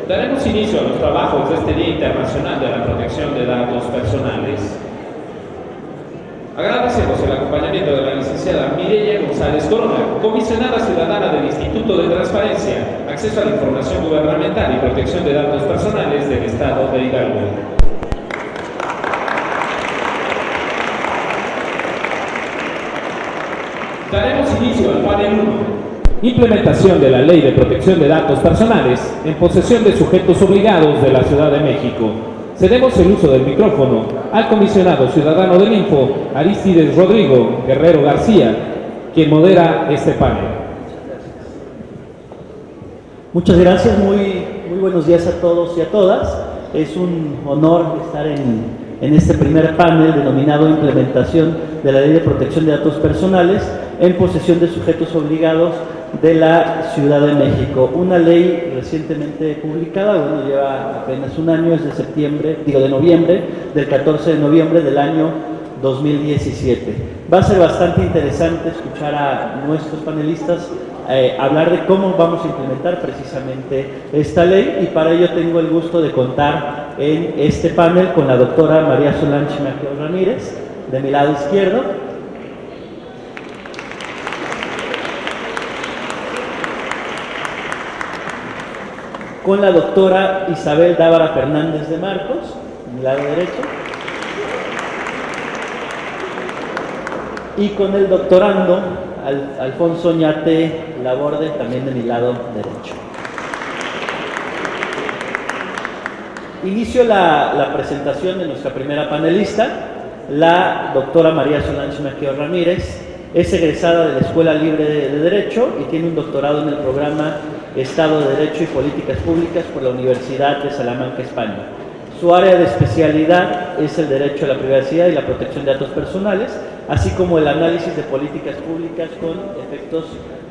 Daremos inicio a los trabajos de este Día Internacional de la Protección de Datos Personales. Agradecemos el acompañamiento de la licenciada Mireya González Corona, comisionada ciudadana del Instituto de Transparencia, Acceso a la Información Gubernamental y Protección de Datos Personales del Estado de Hidalgo. Daremos inicio al panel 1. Implementación de la Ley de Protección de Datos Personales en posesión de sujetos obligados de la Ciudad de México. Cedemos el uso del micrófono al comisionado ciudadano del Info, Arístides Rodrigo Guerrero García, quien modera este panel. Muchas gracias, muy buenos días a todos y a todas. Es un honor estar en este primer panel denominado Implementación de la Ley de Protección de Datos Personales en posesión de sujetos obligados de la Ciudad de México. Una ley recientemente publicada, lleva apenas un año, es de noviembre, del 14 de noviembre del año 2017. Va a ser bastante interesante escuchar a nuestros panelistas hablar de cómo vamos a implementar precisamente esta ley, y para ello tengo el gusto de contar en este panel con la doctora María Solange Maqueo Ramírez, de mi lado izquierdo, con la doctora Isabel Dávara Fernández de Marcos, de mi lado derecho, y con el doctorando Alfonso Oñate Laborde, también de mi lado derecho. Inicio la presentación de nuestra primera panelista, la doctora María Solange Maqueo Ramírez. Es egresada de la Escuela Libre de Derecho y tiene un doctorado en el programa Estado de Derecho y Políticas Públicas por la Universidad de Salamanca, España. Su área de especialidad es el derecho a la privacidad y la protección de datos personales, así como el análisis de políticas públicas con efectos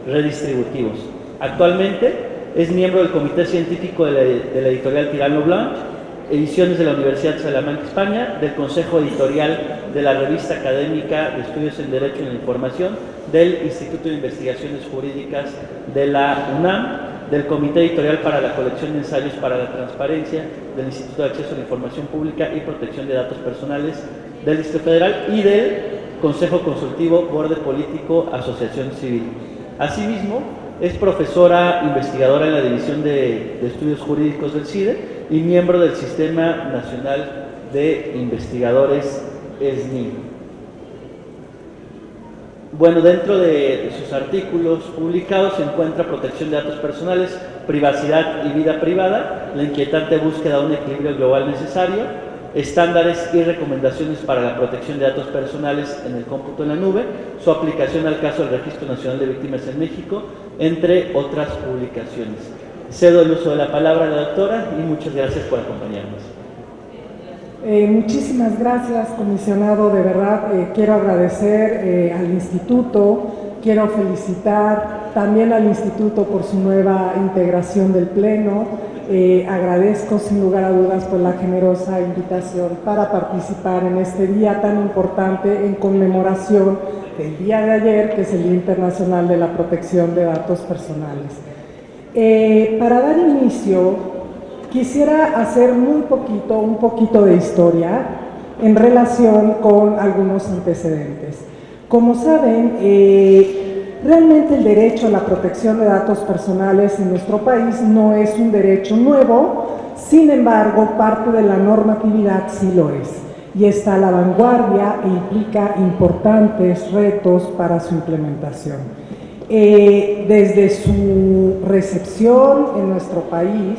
redistributivos. Actualmente es miembro del Comité Científico de la editorial Tirano Blanche, ediciones de la Universidad de Salamanca, España, del Consejo Editorial de la Revista Académica de Estudios en Derecho y en la Información, del Instituto de Investigaciones Jurídicas de la UNAM, del Comité Editorial para la Colección de Ensayos para la Transparencia, del Instituto de Acceso a la Información Pública y Protección de Datos Personales del Distrito Federal y del Consejo Consultivo Borde Político Asociación Civil. Asimismo, es profesora investigadora en la División de Estudios Jurídicos del CIDE y miembro del Sistema Nacional de Investigadores SNI. Bueno, dentro de sus artículos publicados se encuentra Protección de Datos Personales, Privacidad y Vida Privada, la inquietante búsqueda de un equilibrio global necesario, estándares y recomendaciones para la protección de datos personales en el cómputo en la nube, su aplicación al caso del Registro Nacional de Víctimas en México, entre otras publicaciones. Cedo el uso de la palabra a la doctora y muchas gracias por acompañarnos. Muchísimas gracias, comisionado. De verdad, quiero agradecer al instituto, quiero felicitar también al instituto por su nueva integración del pleno. Agradezco sin lugar a dudas por la generosa invitación para participar en este día tan importante en conmemoración del día de ayer, que es el Día Internacional de la Protección de Datos Personales. Para dar inicio, quisiera hacer un poquito de historia en relación con algunos antecedentes. Como saben, realmente el derecho a la protección de datos personales en nuestro país no es un derecho nuevo, sin embargo, parte de la normatividad sí lo es, y está a la vanguardia e implica importantes retos para su implementación. Desde su recepción en nuestro país,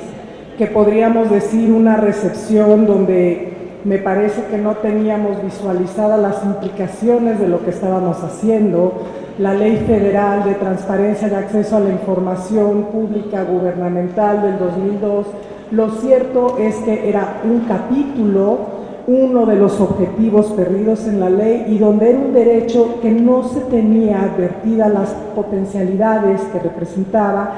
que podríamos decir una recepción donde me parece que no teníamos visualizadas las implicaciones de lo que estábamos haciendo, la Ley Federal de Transparencia y Acceso a la Información Pública Gubernamental del 2002, lo cierto es que era un capítulo, uno de los objetivos perdidos en la ley, y donde era un derecho que no se tenía advertidas las potencialidades que representaba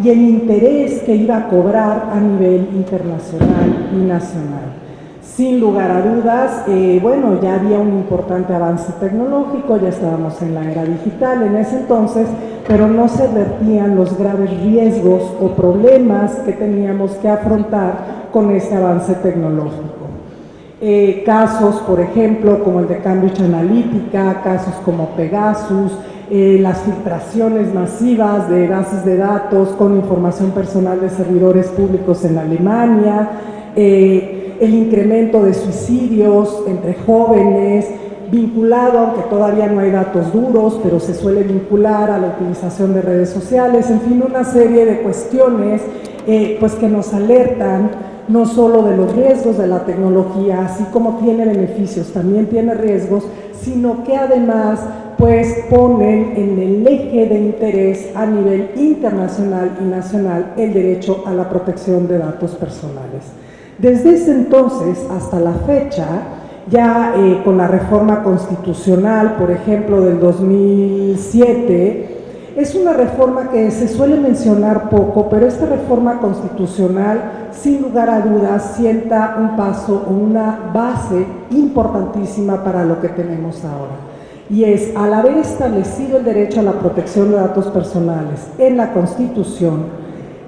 y el interés que iba a cobrar a nivel internacional y nacional. Sin lugar a dudas, bueno, ya había un importante avance tecnológico, ya estábamos en la era digital en ese entonces, pero no se advertían los graves riesgos o problemas que teníamos que afrontar con este avance tecnológico. Casos, por ejemplo, como el de Cambridge Analytica, casos como Pegasus, las filtraciones masivas de bases de datos con información personal de servidores públicos en Alemania, el incremento de suicidios entre jóvenes, vinculado, aunque todavía no hay datos duros, pero se suele vincular a la utilización de redes sociales, en fin, una serie de cuestiones pues que nos alertan no solo de los riesgos de la tecnología, así como tiene beneficios, también tiene riesgos, sino que además pues ponen en el eje de interés a nivel internacional y nacional el derecho a la protección de datos personales. Desde ese entonces hasta la fecha, ya con la reforma constitucional, por ejemplo, del 2007, es una reforma que se suele mencionar poco, pero esta reforma constitucional, sin lugar a dudas, sienta un paso o una base importantísima para lo que tenemos ahora. Y es, al haber establecido el derecho a la protección de datos personales en la Constitución,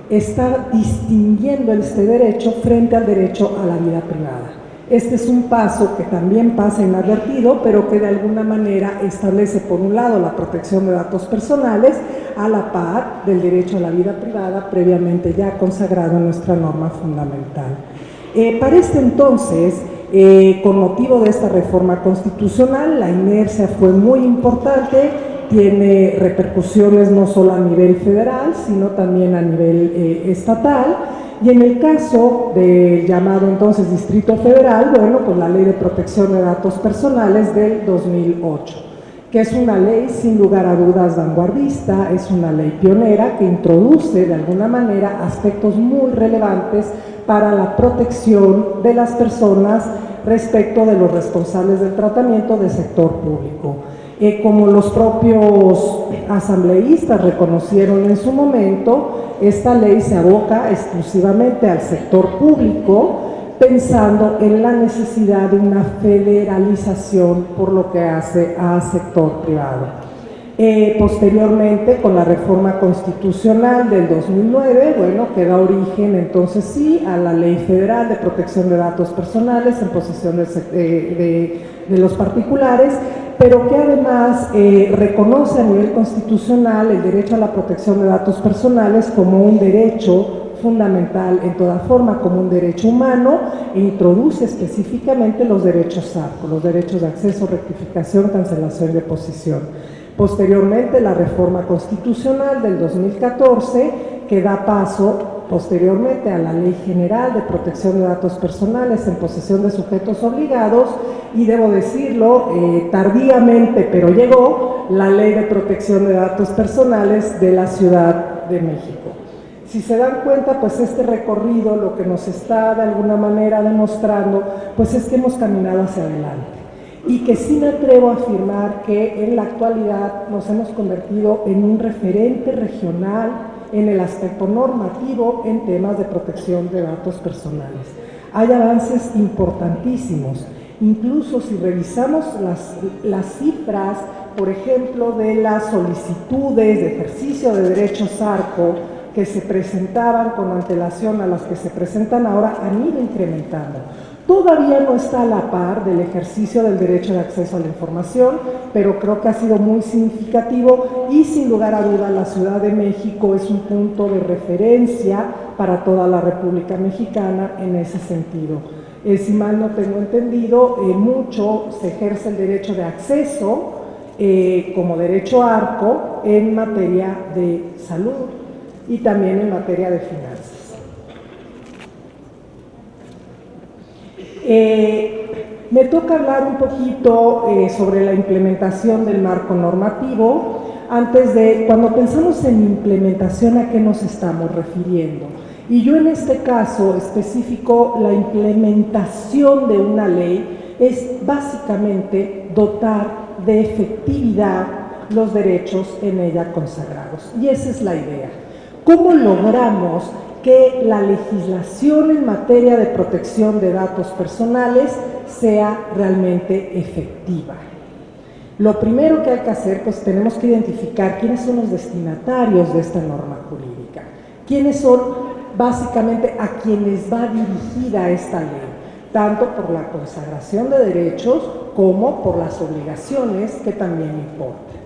está distinguiendo este derecho frente al derecho a la vida privada. Este es un paso que también pasa inadvertido, pero que de alguna manera establece, por un lado, la protección de datos personales a la par del derecho a la vida privada previamente ya consagrado en nuestra norma fundamental. Para este entonces, con motivo de esta reforma constitucional, la inercia fue muy importante, tiene repercusiones no solo a nivel federal, sino también a nivel estatal. Y en el caso del llamado entonces Distrito Federal, bueno, pues la Ley de Protección de Datos Personales del 2008, que es una ley sin lugar a dudas vanguardista, es una ley pionera que introduce de alguna manera aspectos muy relevantes para la protección de las personas respecto de los responsables del tratamiento del sector público. Como los propios asambleístas reconocieron en su momento, esta ley se aboca exclusivamente al sector público, pensando en la necesidad de una federalización por lo que hace al sector privado. Posteriormente, con la reforma constitucional del 2009, bueno, que da origen entonces sí a la Ley Federal de Protección de Datos Personales en posesión de los particulares, pero que además reconoce a nivel constitucional el derecho a la protección de datos personales como un derecho fundamental en toda forma, como un derecho humano, e introduce específicamente los derechos ARCO, los derechos de acceso, rectificación, cancelación y oposición. Posteriormente, la reforma constitucional del 2014, que da paso posteriormente a la Ley General de Protección de Datos Personales en posesión de sujetos obligados, y debo decirlo, tardíamente, pero llegó la Ley de Protección de Datos Personales de la Ciudad de México. Si se dan cuenta, pues este recorrido lo que nos está de alguna manera demostrando, pues es que hemos caminado hacia adelante. Y que sí me atrevo a afirmar que en la actualidad nos hemos convertido en un referente regional en el aspecto normativo en temas de protección de datos personales. Hay avances importantísimos, incluso si revisamos las cifras, por ejemplo, de las solicitudes de ejercicio de derechos ARCO que se presentaban con antelación a las que se presentan ahora, han ido incrementando. Todavía no está a la par del ejercicio del derecho de acceso a la información, pero creo que ha sido muy significativo y sin lugar a duda la Ciudad de México es un punto de referencia para toda la República Mexicana en ese sentido. Si mal no tengo entendido, mucho se ejerce el derecho de acceso como derecho ARCO en materia de salud y también en materia de finanzas. Me toca hablar un poquito sobre la implementación del marco normativo. Antes de, cuando pensamos en implementación, ¿a qué nos estamos refiriendo? Y yo en este caso específico, la implementación de una ley es básicamente dotar de efectividad los derechos en ella consagrados. Y esa es la idea. ¿Cómo logramos que la legislación en materia de protección de datos personales sea realmente efectiva? Lo primero que hay que hacer, pues tenemos que identificar quiénes son los destinatarios de esta norma jurídica, quiénes son básicamente a quienes va dirigida esta ley, tanto por la consagración de derechos como por las obligaciones que también importan.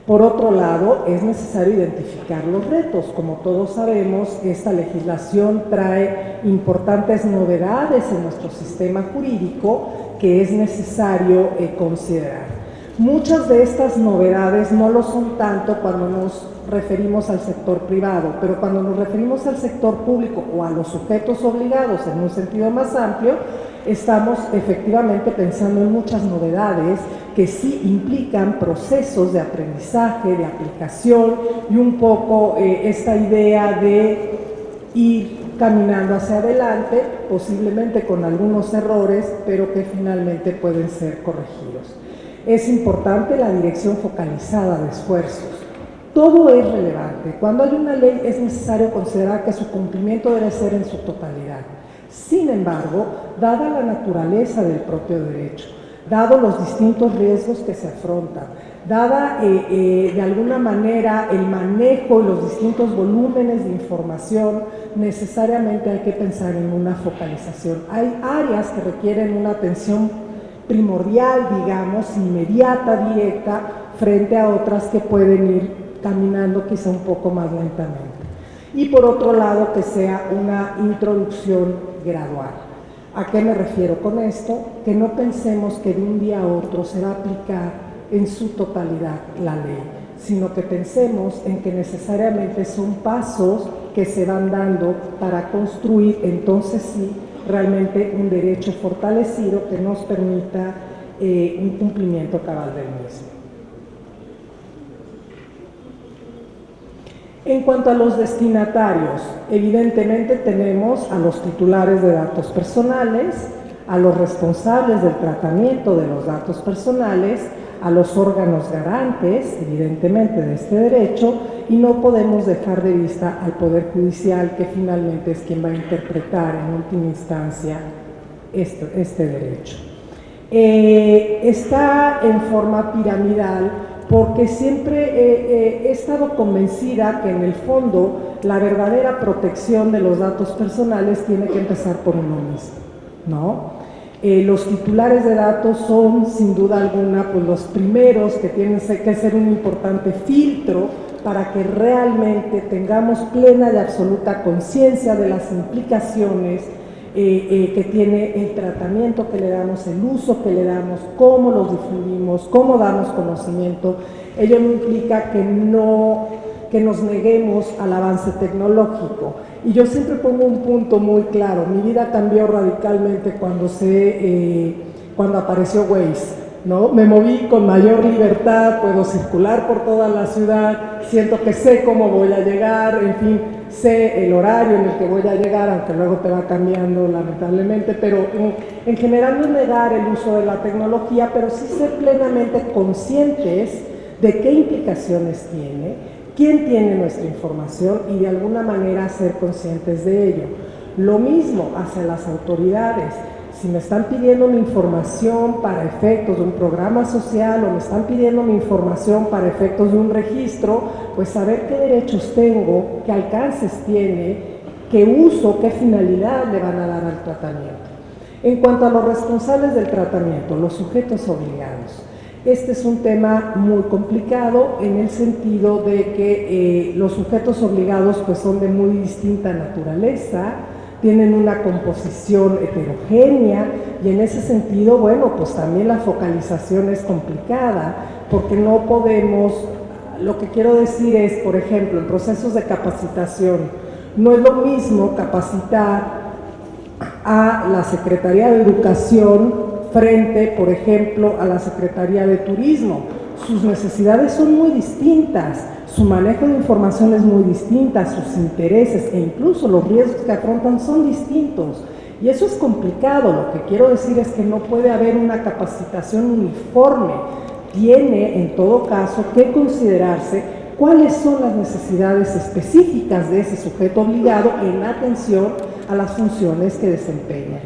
Por otro lado, es necesario identificar los retos. Como todos sabemos, esta legislación trae importantes novedades en nuestro sistema jurídico que es necesario considerar. Muchas de estas novedades no lo son tanto cuando nos referimos al sector privado, pero cuando nos referimos al sector público o a los sujetos obligados en un sentido más amplio, estamos efectivamente pensando en muchas novedades que sí implican procesos de aprendizaje, de aplicación y un poco esta idea de ir caminando hacia adelante, posiblemente con algunos errores, pero que finalmente pueden ser corregidos. Es importante la dirección focalizada de esfuerzos. Todo es relevante. Cuando hay una ley es necesario considerar que su cumplimiento debe ser en su totalidad. Sin embargo, dada la naturaleza del propio derecho, dado los distintos riesgos que se afrontan, dada de alguna manera el manejo y los distintos volúmenes de información, necesariamente hay que pensar en una focalización. Hay áreas que requieren una atención primordial, digamos, inmediata, directa, frente a otras que pueden ir caminando quizá un poco más lentamente. Y por otro lado, que sea una introducción gradual. ¿A qué me refiero con esto? Que no pensemos que de un día a otro se va a aplicar en su totalidad la ley, sino que pensemos en que necesariamente son pasos que se van dando para construir, entonces sí, realmente un derecho fortalecido que nos permita un cumplimiento cabal del mismo. En cuanto a los destinatarios, evidentemente tenemos a los titulares de datos personales, a los responsables del tratamiento de los datos personales, a los órganos garantes, evidentemente, de este derecho, y no podemos dejar de vista al Poder Judicial, que finalmente es quien va a interpretar en última instancia este derecho. Está en forma piramidal porque siempre he estado convencida que en el fondo la verdadera protección de los datos personales tiene que empezar por uno mismo, ¿no? Los titulares de datos son, sin duda alguna, pues los primeros que tienen que ser un importante filtro para que realmente tengamos plena y absoluta conciencia de las implicaciones que tiene el tratamiento que le damos, el uso que le damos, cómo los difundimos, cómo damos conocimiento. Ello no implica que nos neguemos al avance tecnológico. Y yo siempre pongo un punto muy claro: mi vida cambió radicalmente cuando apareció Waze, ¿no? Me moví con mayor libertad, puedo circular por toda la ciudad, siento que sé cómo voy a llegar, en fin, sé el horario en el que voy a llegar, aunque luego te va cambiando lamentablemente, pero en general no es negar el uso de la tecnología, pero sí ser plenamente conscientes de qué implicaciones tiene, quién tiene nuestra información y de alguna manera ser conscientes de ello. Lo mismo hacia las autoridades. Si me están pidiendo mi información para efectos de un programa social o me están pidiendo mi información para efectos de un registro, pues saber qué derechos tengo, qué alcances tiene, qué uso, qué finalidad le van a dar al tratamiento. En cuanto a los responsables del tratamiento, los sujetos obligados, este es un tema muy complicado en el sentido de que los sujetos obligados pues son de muy distinta naturaleza, tienen una composición heterogénea y en ese sentido, bueno, pues también la focalización es complicada porque no podemos, lo que quiero decir es, por ejemplo, en procesos de capacitación, no es lo mismo capacitar a la Secretaría de Educación frente, por ejemplo, a la Secretaría de Turismo. Sus necesidades son muy distintas, su manejo de información es muy distinta, sus intereses e incluso los riesgos que afrontan son distintos. Y eso es complicado. Lo que quiero decir es que no puede haber una capacitación uniforme. Tiene, en todo caso, que considerarse cuáles son las necesidades específicas de ese sujeto obligado en atención a las funciones que desempeña.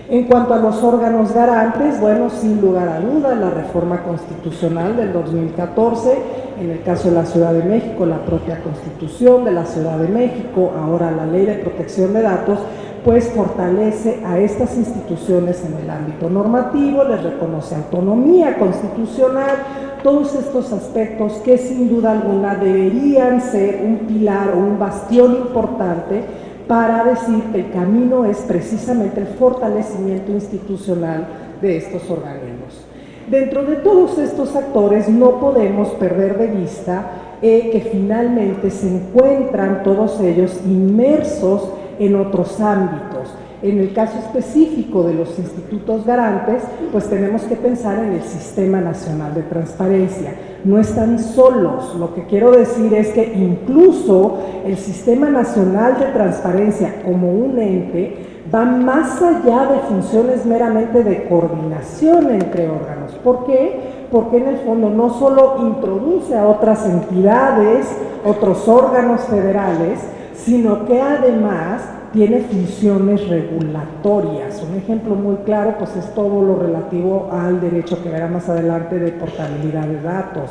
En cuanto a los órganos garantes, bueno, sin lugar a duda, la reforma constitucional del 2014, en el caso de la Ciudad de México, la propia Constitución de la Ciudad de México, ahora la Ley de Protección de Datos, pues fortalece a estas instituciones en el ámbito normativo, les reconoce autonomía constitucional, todos estos aspectos que sin duda alguna deberían ser un pilar o un bastión importante para decir que el camino es precisamente el fortalecimiento institucional de estos organismos. Dentro de todos estos actores no podemos perder de vista que finalmente se encuentran todos ellos inmersos en otros ámbitos. En el caso específico de los institutos garantes, pues tenemos que pensar en el Sistema Nacional de Transparencia. No están solos, lo que quiero decir es que incluso el Sistema Nacional de Transparencia como un ente va más allá de funciones meramente de coordinación entre órganos. ¿Por qué? Porque en el fondo no solo introduce a otras entidades, otros órganos federales, sino que además tiene funciones regulatorias. Un ejemplo muy claro pues es todo lo relativo al derecho que verá más adelante de portabilidad de datos.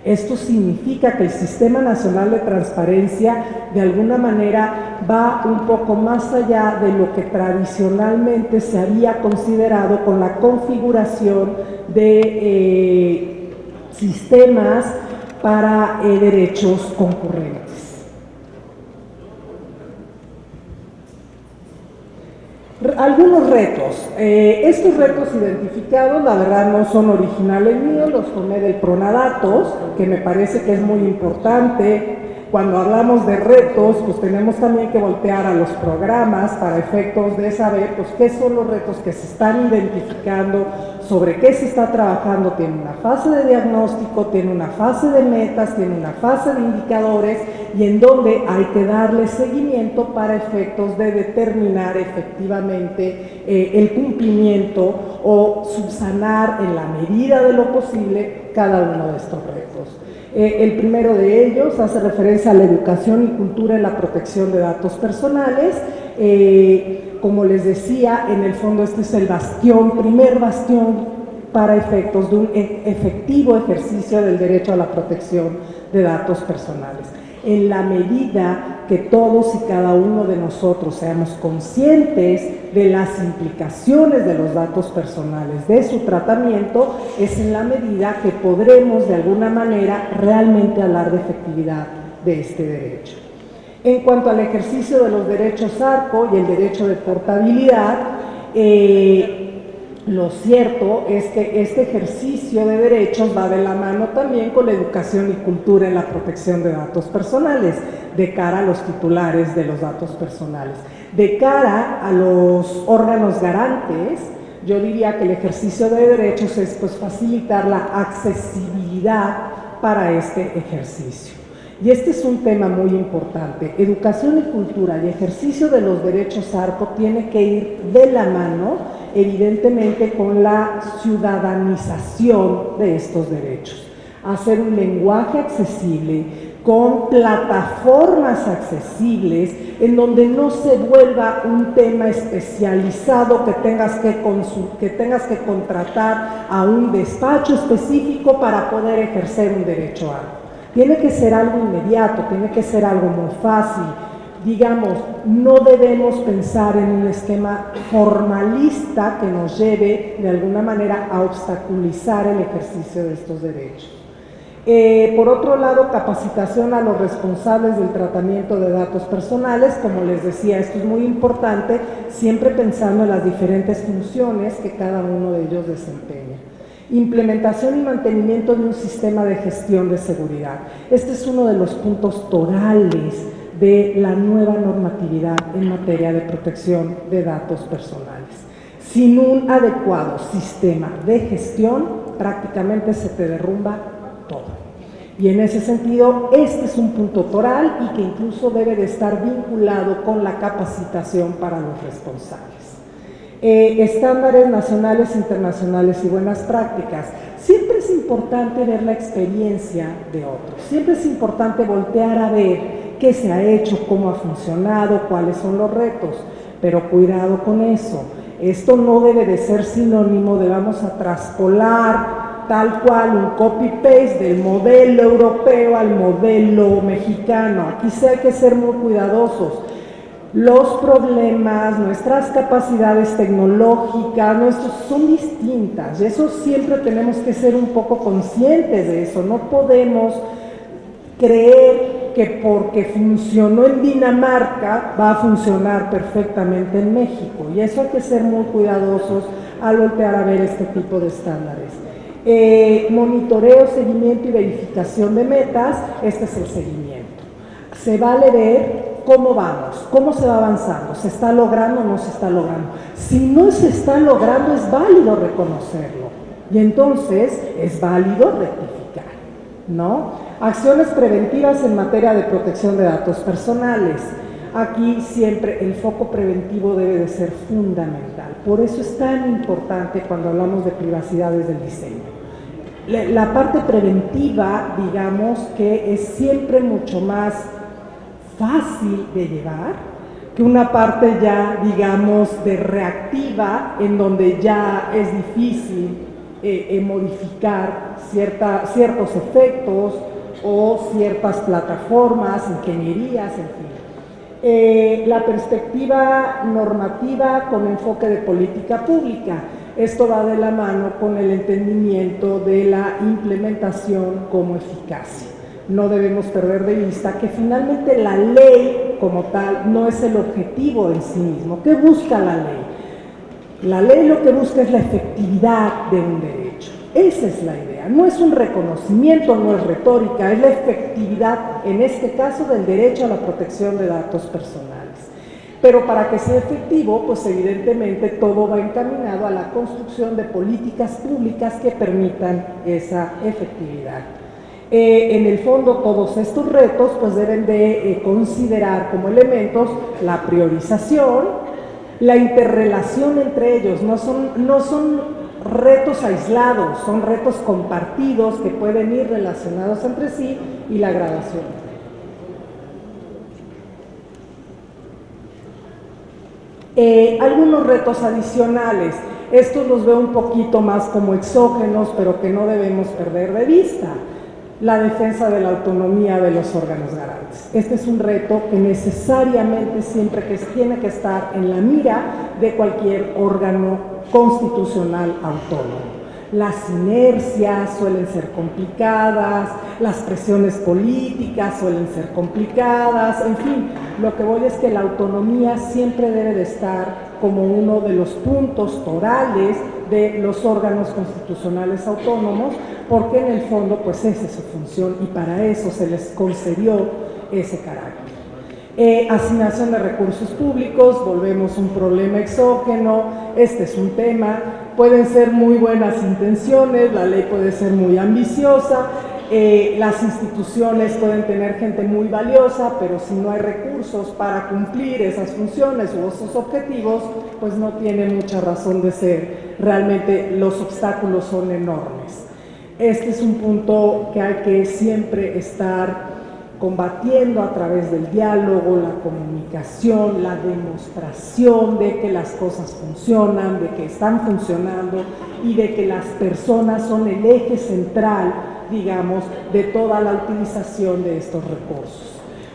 Esto significa que el Sistema Nacional de Transparencia de alguna manera va un poco más allá de lo que tradicionalmente se había considerado con la configuración de sistemas para derechos concurrentes. Algunos retos. Estos retos identificados, la verdad, no son originales míos, los tomé del Pronadatos, que me parece que es muy importante. Cuando hablamos de retos, pues tenemos también que voltear a los programas para efectos de saber pues, qué son los retos que se están identificando, sobre qué se está trabajando. Tiene una fase de diagnóstico, tiene una fase de metas, tiene una fase de indicadores y en donde hay que darle seguimiento para efectos de determinar efectivamente el cumplimiento o subsanar en la medida de lo posible cada uno de estos retos. El primero de ellos hace referencia a la educación y cultura en la protección de datos personales. Como les decía, en el fondo este es el primer bastión para efectos de un efectivo ejercicio del derecho a la protección de datos personales. En la medida que todos y cada uno de nosotros seamos conscientes de las implicaciones de los datos personales, de su tratamiento, es en la medida que podremos de alguna manera realmente hablar de efectividad de este derecho. En cuanto al ejercicio de los derechos ARCO y el derecho de portabilidad, lo cierto es que este ejercicio de derechos va de la mano también con la educación y cultura en la protección de datos personales, de cara a los titulares de los datos personales. De cara a los órganos garantes, yo diría que el ejercicio de derechos es pues, facilitar la accesibilidad para este ejercicio. Y este es un tema muy importante. Educación y cultura y ejercicio de los derechos ARCO tiene que ir de la mano, evidentemente, con la ciudadanización de estos derechos. Hacer un lenguaje accesible, con plataformas accesibles, en donde no se vuelva un tema especializado que tengas que contratar a un despacho específico para poder ejercer un derecho ARCO. Tiene que ser algo inmediato, tiene que ser algo muy fácil. Digamos, no debemos pensar en un esquema formalista que nos lleve de alguna manera a obstaculizar el ejercicio de estos derechos. Por otro lado, capacitación a los responsables del tratamiento de datos personales. Como les decía, esto es muy importante, siempre pensando en las diferentes funciones que cada uno de ellos desempeña. Implementación y mantenimiento de un sistema de gestión de seguridad. Este es uno de los puntos torales de la nueva normatividad en materia de protección de datos personales. Sin un adecuado sistema de gestión, prácticamente se te derrumba todo. Y en ese sentido, este es un punto toral y que incluso debe de estar vinculado con la capacitación para los responsables. Estándares nacionales, internacionales y buenas prácticas. Siempre es importante ver la experiencia de otros, siempre es importante voltear a ver qué se ha hecho, cómo ha funcionado, cuáles son los retos, pero cuidado con eso. Esto no debe de ser sinónimo de vamos a traspolar tal cual un copy-paste del modelo europeo al modelo mexicano. Aquí sí hay que ser muy cuidadosos. Los problemas, nuestras capacidades tecnológicas, son distintas, y eso siempre tenemos que ser un poco conscientes de eso. No podemos creer que porque funcionó en Dinamarca va a funcionar perfectamente en México, y eso hay que ser muy cuidadosos al voltear a ver este tipo de estándares. Monitoreo, seguimiento y verificación de metas. Este es el seguimiento. Se vale ver cómo vamos, cómo se va avanzando, se está logrando o no se está logrando. Si no se está logrando, es válido reconocerlo, y entonces es válido rectificar, ¿no? Acciones preventivas en materia de protección de datos personales. Aquí siempre el foco preventivo debe de ser fundamental. Por eso es tan importante cuando hablamos de privacidad desde el diseño. La parte preventiva, digamos, que es siempre mucho más fácil de llevar que una parte ya, digamos, de reactiva, en donde ya es difícil modificar ciertos efectos o ciertas plataformas, ingenierías, en fin. La perspectiva normativa con enfoque de política pública. Esto va de la mano con el entendimiento de la implementación como eficacia. No debemos perder de vista que finalmente la ley como tal no es el objetivo en sí mismo. ¿Qué busca la ley? La ley lo que busca es la efectividad de un derecho. Esa es la idea. No es un reconocimiento, no es retórica, es la efectividad, en este caso, del derecho a la protección de datos personales. Pero para que sea efectivo, pues evidentemente todo va encaminado a la construcción de políticas públicas que permitan esa efectividad. En el fondo, todos estos retos pues deben de considerar como elementos la priorización, la interrelación entre ellos. No son retos aislados, son retos compartidos que pueden ir relacionados entre sí, y la gradación. Algunos retos adicionales, estos los veo un poquito más como exógenos, pero que no debemos perder de vista. La defensa de la autonomía de los órganos garantes. Este es un reto que necesariamente siempre tiene que estar en la mira de cualquier órgano constitucional autónomo. Las inercias suelen ser complicadas, las presiones políticas suelen ser complicadas, en fin, lo que voy es que la autonomía siempre debe de estar como uno de los puntos torales de los órganos constitucionales autónomos, porque en el fondo pues esa es su función y para eso se les concedió ese carácter. Asignación de recursos públicos, volvemos a un problema exógeno. Este es un tema, pueden ser muy buenas intenciones, la ley puede ser muy ambiciosa, las instituciones pueden tener gente muy valiosa, pero si no hay recursos para cumplir esas funciones o esos objetivos, pues no tiene mucha razón de ser. Realmente los obstáculos son enormes. Este es un punto que hay que siempre estar combatiendo a través del diálogo, la comunicación, la demostración de que las cosas funcionan, de que están funcionando y de que las personas son el eje central, digamos, de toda la utilización de estos recursos.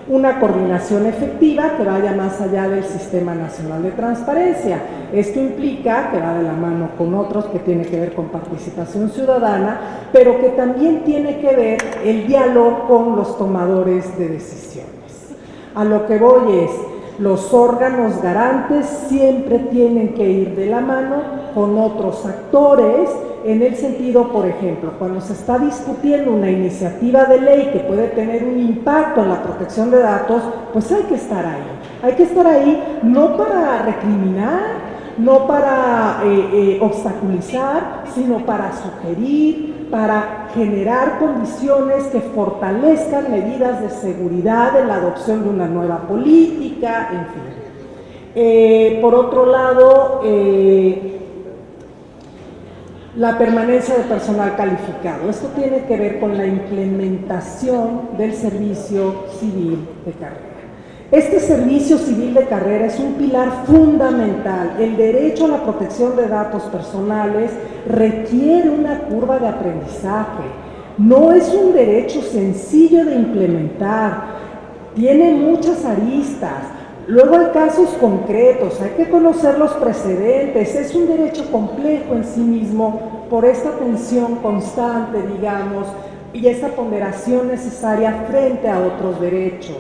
Una coordinación efectiva que vaya más allá del Sistema Nacional de Transparencia. Esto implica que va de la mano con otros, que tiene que ver con participación ciudadana, pero que también tiene que ver el diálogo con los tomadores de decisiones. A lo que voy es, los órganos garantes siempre tienen que ir de la mano con otros actores, en el sentido, por ejemplo, cuando se está discutiendo una iniciativa de ley que puede tener un impacto en la protección de datos, pues hay que estar ahí. Hay que estar ahí no para recriminar, no para obstaculizar, sino para sugerir, para generar condiciones que fortalezcan medidas de seguridad en la adopción de una nueva política, en fin. Por otro lado, la permanencia de personal calificado. Esto tiene que ver con la implementación del servicio civil de carrera. Este servicio civil de carrera es un pilar fundamental. El derecho a la protección de datos personales requiere una curva de aprendizaje. No es un derecho sencillo de implementar, tiene muchas aristas. Luego hay casos concretos, hay que conocer los precedentes, es un derecho complejo en sí mismo por esta tensión constante, digamos, y esta ponderación necesaria frente a otros derechos.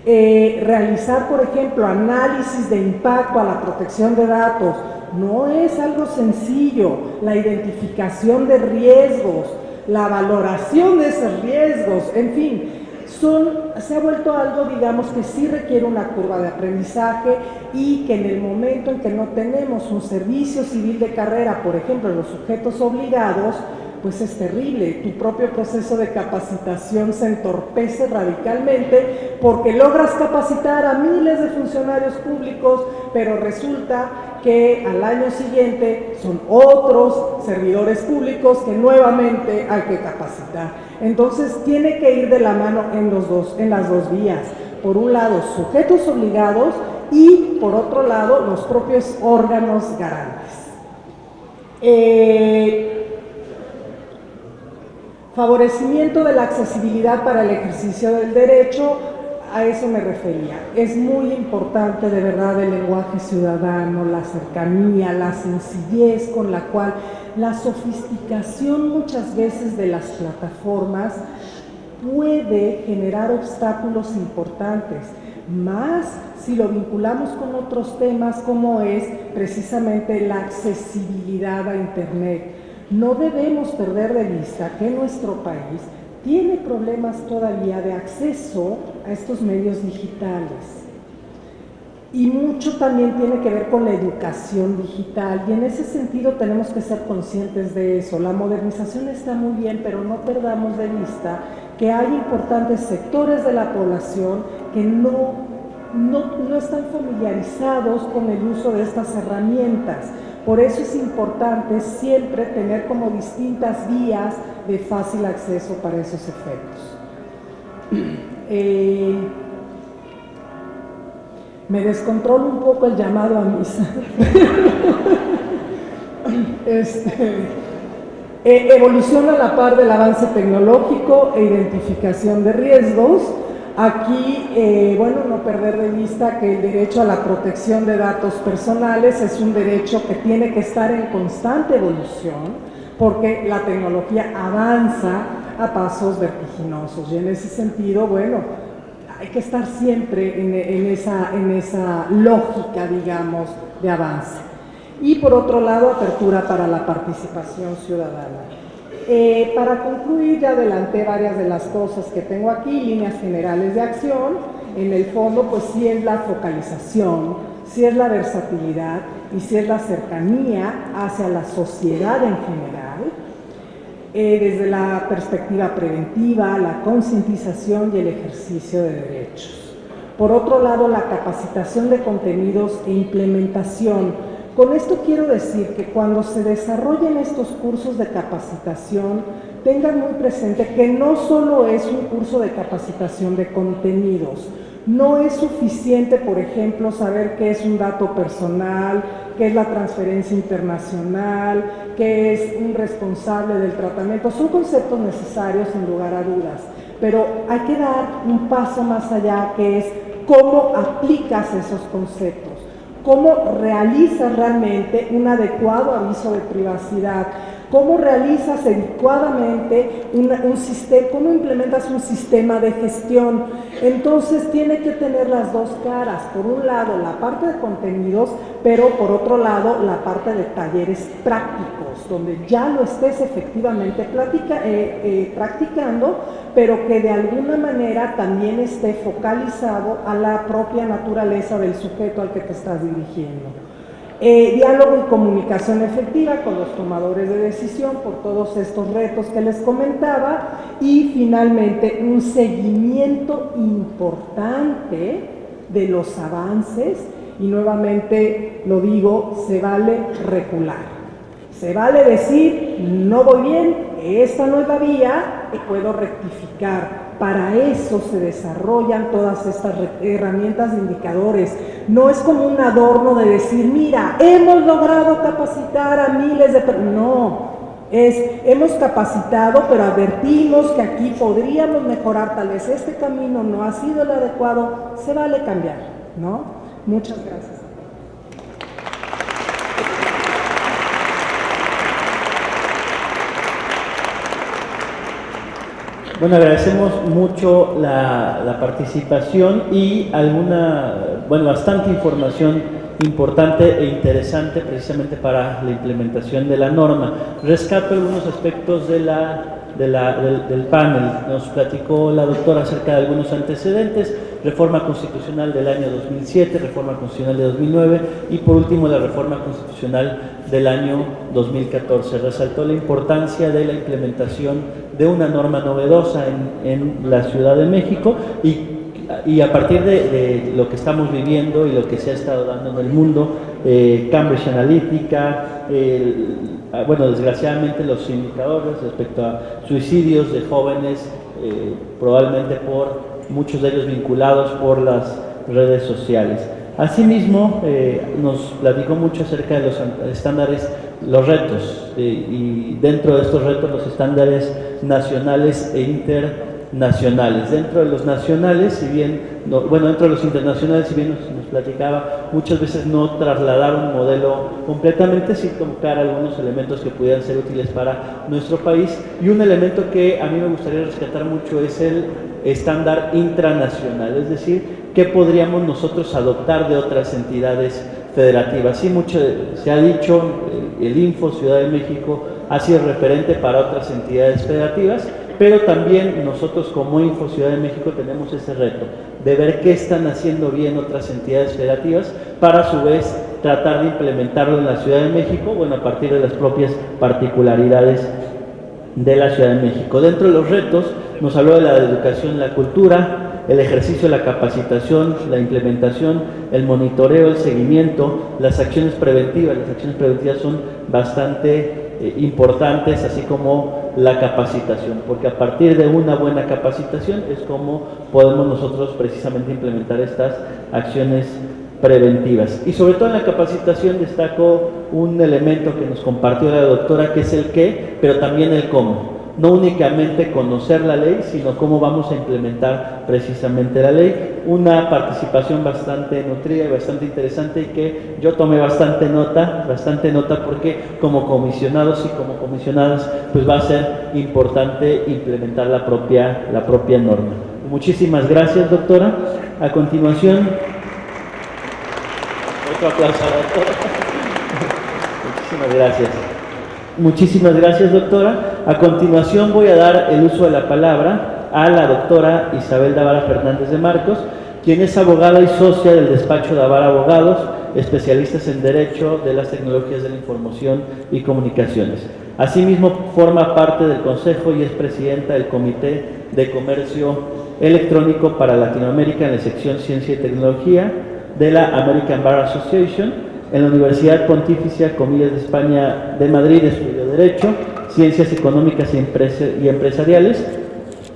Realizar, por ejemplo, análisis de impacto a la protección de datos no es algo sencillo. La identificación de riesgos, la valoración de esos riesgos, en fin, se ha vuelto algo, digamos, que sí requiere una curva de aprendizaje y que en el momento en que no tenemos un servicio civil de carrera, por ejemplo, los sujetos obligados, pues es terrible. Tu propio proceso de capacitación se entorpece radicalmente porque logras capacitar a miles de funcionarios públicos, pero resulta que al año siguiente son otros servidores públicos que nuevamente hay que capacitar. Entonces tiene que ir de la mano en las dos vías. Por un lado, sujetos obligados y por otro lado, los propios órganos garantes. Favorecimiento de la accesibilidad para el ejercicio del derecho, a eso me refería. Es muy importante de verdad el lenguaje ciudadano, la cercanía, la sencillez con la cual la sofisticación muchas veces de las plataformas puede generar obstáculos importantes, más si lo vinculamos con otros temas como es precisamente la accesibilidad a Internet. No debemos perder de vista que nuestro país tiene problemas todavía de acceso a estos medios digitales. Y mucho también tiene que ver con la educación digital, y en ese sentido tenemos que ser conscientes de eso. La modernización está muy bien, pero no perdamos de vista que hay importantes sectores de la población que no están familiarizados con el uso de estas herramientas. Por eso es importante siempre tener como distintas vías de fácil acceso para esos efectos. Me descontrolo un poco el llamado a misa. Evoluciona a la par del avance tecnológico e identificación de riesgos. Aquí, no perder de vista que el derecho a la protección de datos personales es un derecho que tiene que estar en constante evolución, porque la tecnología avanza a pasos vertiginosos, y en ese sentido, hay que estar siempre en esa lógica, digamos, de avance. Y por otro lado, apertura para la participación ciudadana. Para concluir, ya adelanté varias de las cosas que tengo aquí, líneas generales de acción. En el fondo, pues sí es la focalización, sí es la versatilidad y sí es la cercanía hacia la sociedad en general, desde la perspectiva preventiva, la concientización y el ejercicio de derechos. Por otro lado, la capacitación de contenidos e implementación. Con esto quiero decir que cuando se desarrollen estos cursos de capacitación, tengan muy presente que no solo es un curso de capacitación de contenidos. No es suficiente, por ejemplo, saber qué es un dato personal, qué es la transferencia internacional, qué es un responsable del tratamiento. Son conceptos necesarios sin lugar a dudas, pero hay que dar un paso más allá, que es cómo aplicas esos conceptos. ¿Cómo realizas realmente un adecuado aviso de privacidad? ¿Cómo realizas adecuadamente un sistema? ¿Cómo implementas un sistema de gestión? Entonces tiene que tener las dos caras. Por un lado, la parte de contenidos, pero por otro lado, la parte de talleres prácticos, donde ya lo estés efectivamente practicando, pero que de alguna manera también esté focalizado a la propia naturaleza del sujeto al que te estás dirigiendo. Diálogo y comunicación efectiva con los tomadores de decisión por todos estos retos que les comentaba, y finalmente un seguimiento importante de los avances, y nuevamente lo digo, se vale recular. Se vale decir, no voy bien, esta no es la vía, y puedo rectificar. Para eso se desarrollan todas estas herramientas de indicadores. No es como un adorno de decir, mira, hemos logrado capacitar a miles de personas. No, hemos capacitado, pero advertimos que aquí podríamos mejorar, tal vez este camino no ha sido el adecuado, se vale cambiar, ¿no? Muchas gracias. Bueno, agradecemos mucho la participación y bastante información importante e interesante precisamente para la implementación de la norma. Rescato algunos aspectos del panel. Nos platicó la doctora acerca de algunos antecedentes: reforma constitucional del año 2007, reforma constitucional de 2009 y por último la reforma constitucional del año 2014. Resaltó la importancia de la implementación de una norma novedosa en la Ciudad de México y a partir de lo que estamos viviendo y lo que se ha estado dando en el mundo, Cambridge Analytica, desgraciadamente los indicadores respecto a suicidios de jóvenes, probablemente muchos de ellos vinculados por las redes sociales. Asimismo, nos platicó mucho acerca de los estándares, los retos, y dentro de estos retos los estándares nacionales e internacionales. Dentro de los nacionales, dentro de los internacionales, si bien nos platicaba, muchas veces no trasladar un modelo completamente, sin tocar algunos elementos que pudieran ser útiles para nuestro país. Y un elemento que a mí me gustaría rescatar mucho es el estándar intranacional, es decir, qué podríamos nosotros adoptar de otras entidades federativas. Sí, mucho se ha dicho, el Info Ciudad de México ha sido referente para otras entidades federativas, pero también nosotros como Info Ciudad de México tenemos ese reto de ver qué están haciendo bien otras entidades federativas para a su vez tratar de implementarlo en la Ciudad de México, a partir de las propias particularidades de la Ciudad de México. Dentro de los retos nos habló de la educación, la cultura, el ejercicio de la capacitación, la implementación, el monitoreo, el seguimiento, las acciones preventivas. Las acciones preventivas son bastante importantes, así como la capacitación, porque a partir de una buena capacitación es como podemos nosotros precisamente implementar estas acciones preventivas. Y sobre todo en la capacitación destaco un elemento que nos compartió la doctora, que es el qué, pero también el cómo. No únicamente conocer la ley, sino cómo vamos a implementar precisamente la ley. Una participación bastante nutrida y bastante interesante, y que yo tomé bastante nota porque como comisionados y como comisionadas pues va a ser importante implementar la propia norma. Muchísimas gracias, doctora. A continuación, otro aplauso a la doctora. Muchísimas gracias. Muchísimas gracias, doctora. A continuación voy a dar el uso de la palabra a la doctora Isabel Davara Fernández de Marcos, quien es abogada y socia del despacho Davara Abogados, especialistas en Derecho de las Tecnologías de la Información y Comunicaciones. Asimismo, forma parte del Consejo y es presidenta del Comité de Comercio Electrónico para Latinoamérica en la sección Ciencia y Tecnología de la American Bar Association. En la Universidad Pontificia Comillas de España de Madrid estudió Derecho, Ciencias Económicas y Empresariales,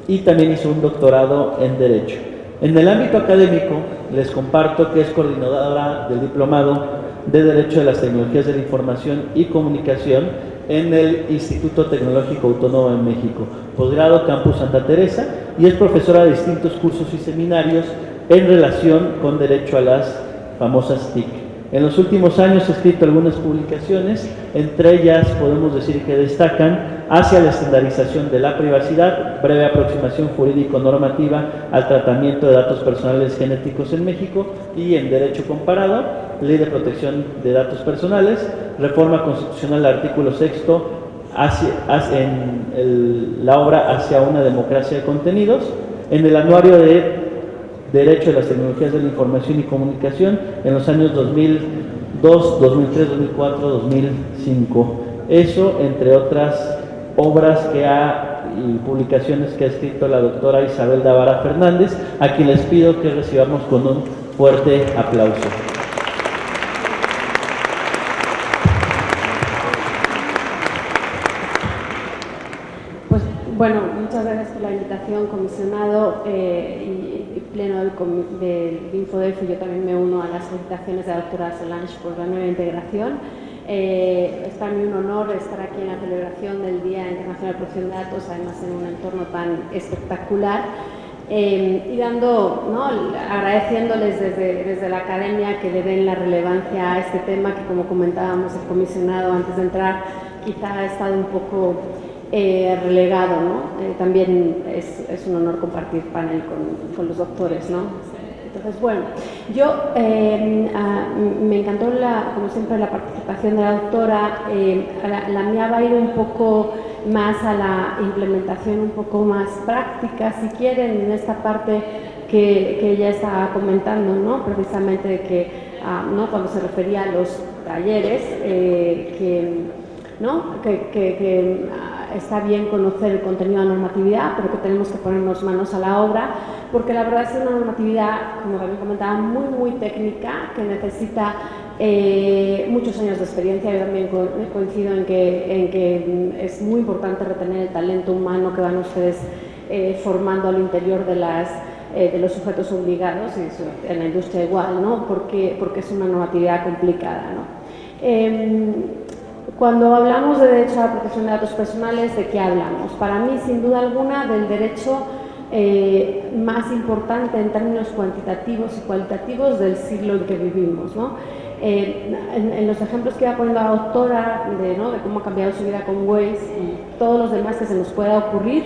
y también hizo un doctorado en Derecho. En el ámbito académico, les comparto que es coordinadora del Diplomado de Derecho de las Tecnologías de la Información y Comunicación en el Instituto Tecnológico Autónomo de México, posgrado Campus Santa Teresa, y es profesora de distintos cursos y seminarios en relación con derecho a las famosas TIC. En los últimos años ha escrito algunas publicaciones, entre ellas podemos decir que destacan Hacia la estandarización de la privacidad, breve aproximación jurídico-normativa al tratamiento de datos personales genéticos en México, y en Derecho Comparado, Ley de Protección de Datos Personales, Reforma Constitucional, artículo 6º, en la obra Hacia una democracia de contenidos, en el Anuario de Derecho de las Tecnologías de la Información y Comunicación en los años 2002, 2003, 2004, 2005. Eso, entre otras obras y publicaciones que ha escrito la doctora Isabel Davara Fernández, a quien les pido que recibamos con un fuerte aplauso. Bueno, muchas gracias por la invitación, comisionado y pleno del Infodef. Yo también me uno a las felicitaciones de la doctora Solange por la nueva integración. Es para mí un honor estar aquí en la celebración del Día Internacional de Protección de Datos, además en un entorno tan espectacular. Y dando, ¿no?, agradeciéndoles desde la academia que le den la relevancia a este tema que, como comentábamos el comisionado antes de entrar, quizá ha estado un poco relegado, ¿no? También es un honor compartir panel con los doctores, ¿no? Entonces, bueno, yo me encantó, como siempre, la participación de la doctora. La mía va a ir un poco más a la implementación un poco más práctica, si quieren, en esta parte que ella estaba comentando, ¿no? Precisamente de que, ¿no?, cuando se refería a los talleres, ¿no?, que está bien conocer el contenido de la normatividad, pero que tenemos que ponernos manos a la obra, porque la verdad es una normatividad, como también comentaba, muy técnica, que necesita muchos años de experiencia. Yo también coincido en que es muy importante retener el talento humano que van ustedes formando al interior de los sujetos obligados, y en la industria igual, ¿no?, porque es una normatividad complicada, ¿no? Cuando hablamos de derecho a la protección de datos personales, ¿de qué hablamos? Para mí, sin duda alguna, del derecho más importante en términos cuantitativos y cualitativos del siglo en que vivimos, ¿no? En los ejemplos que iba poniendo la doctora de cómo ha cambiado su vida con Waze y todos los demás que se nos pueda ocurrir,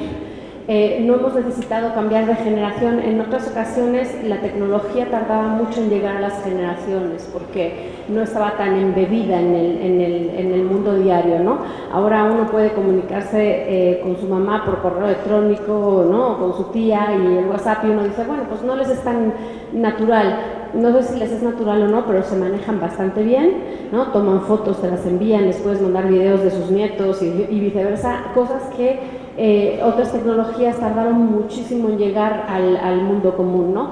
no hemos necesitado cambiar de generación. En otras ocasiones la tecnología tardaba mucho en llegar a las generaciones porque no estaba tan embebida en el mundo diario, ¿no? Ahora uno puede comunicarse con su mamá por correo electrónico, ¿no?, o con su tía, y el WhatsApp, y uno dice, bueno, pues no les es tan natural. No sé si les es natural o no, pero se manejan bastante bien, ¿no? Toman fotos, te las envían, les puedes mandar videos de sus nietos y viceversa, cosas que otras tecnologías tardaron muchísimo en llegar al mundo común, ¿no?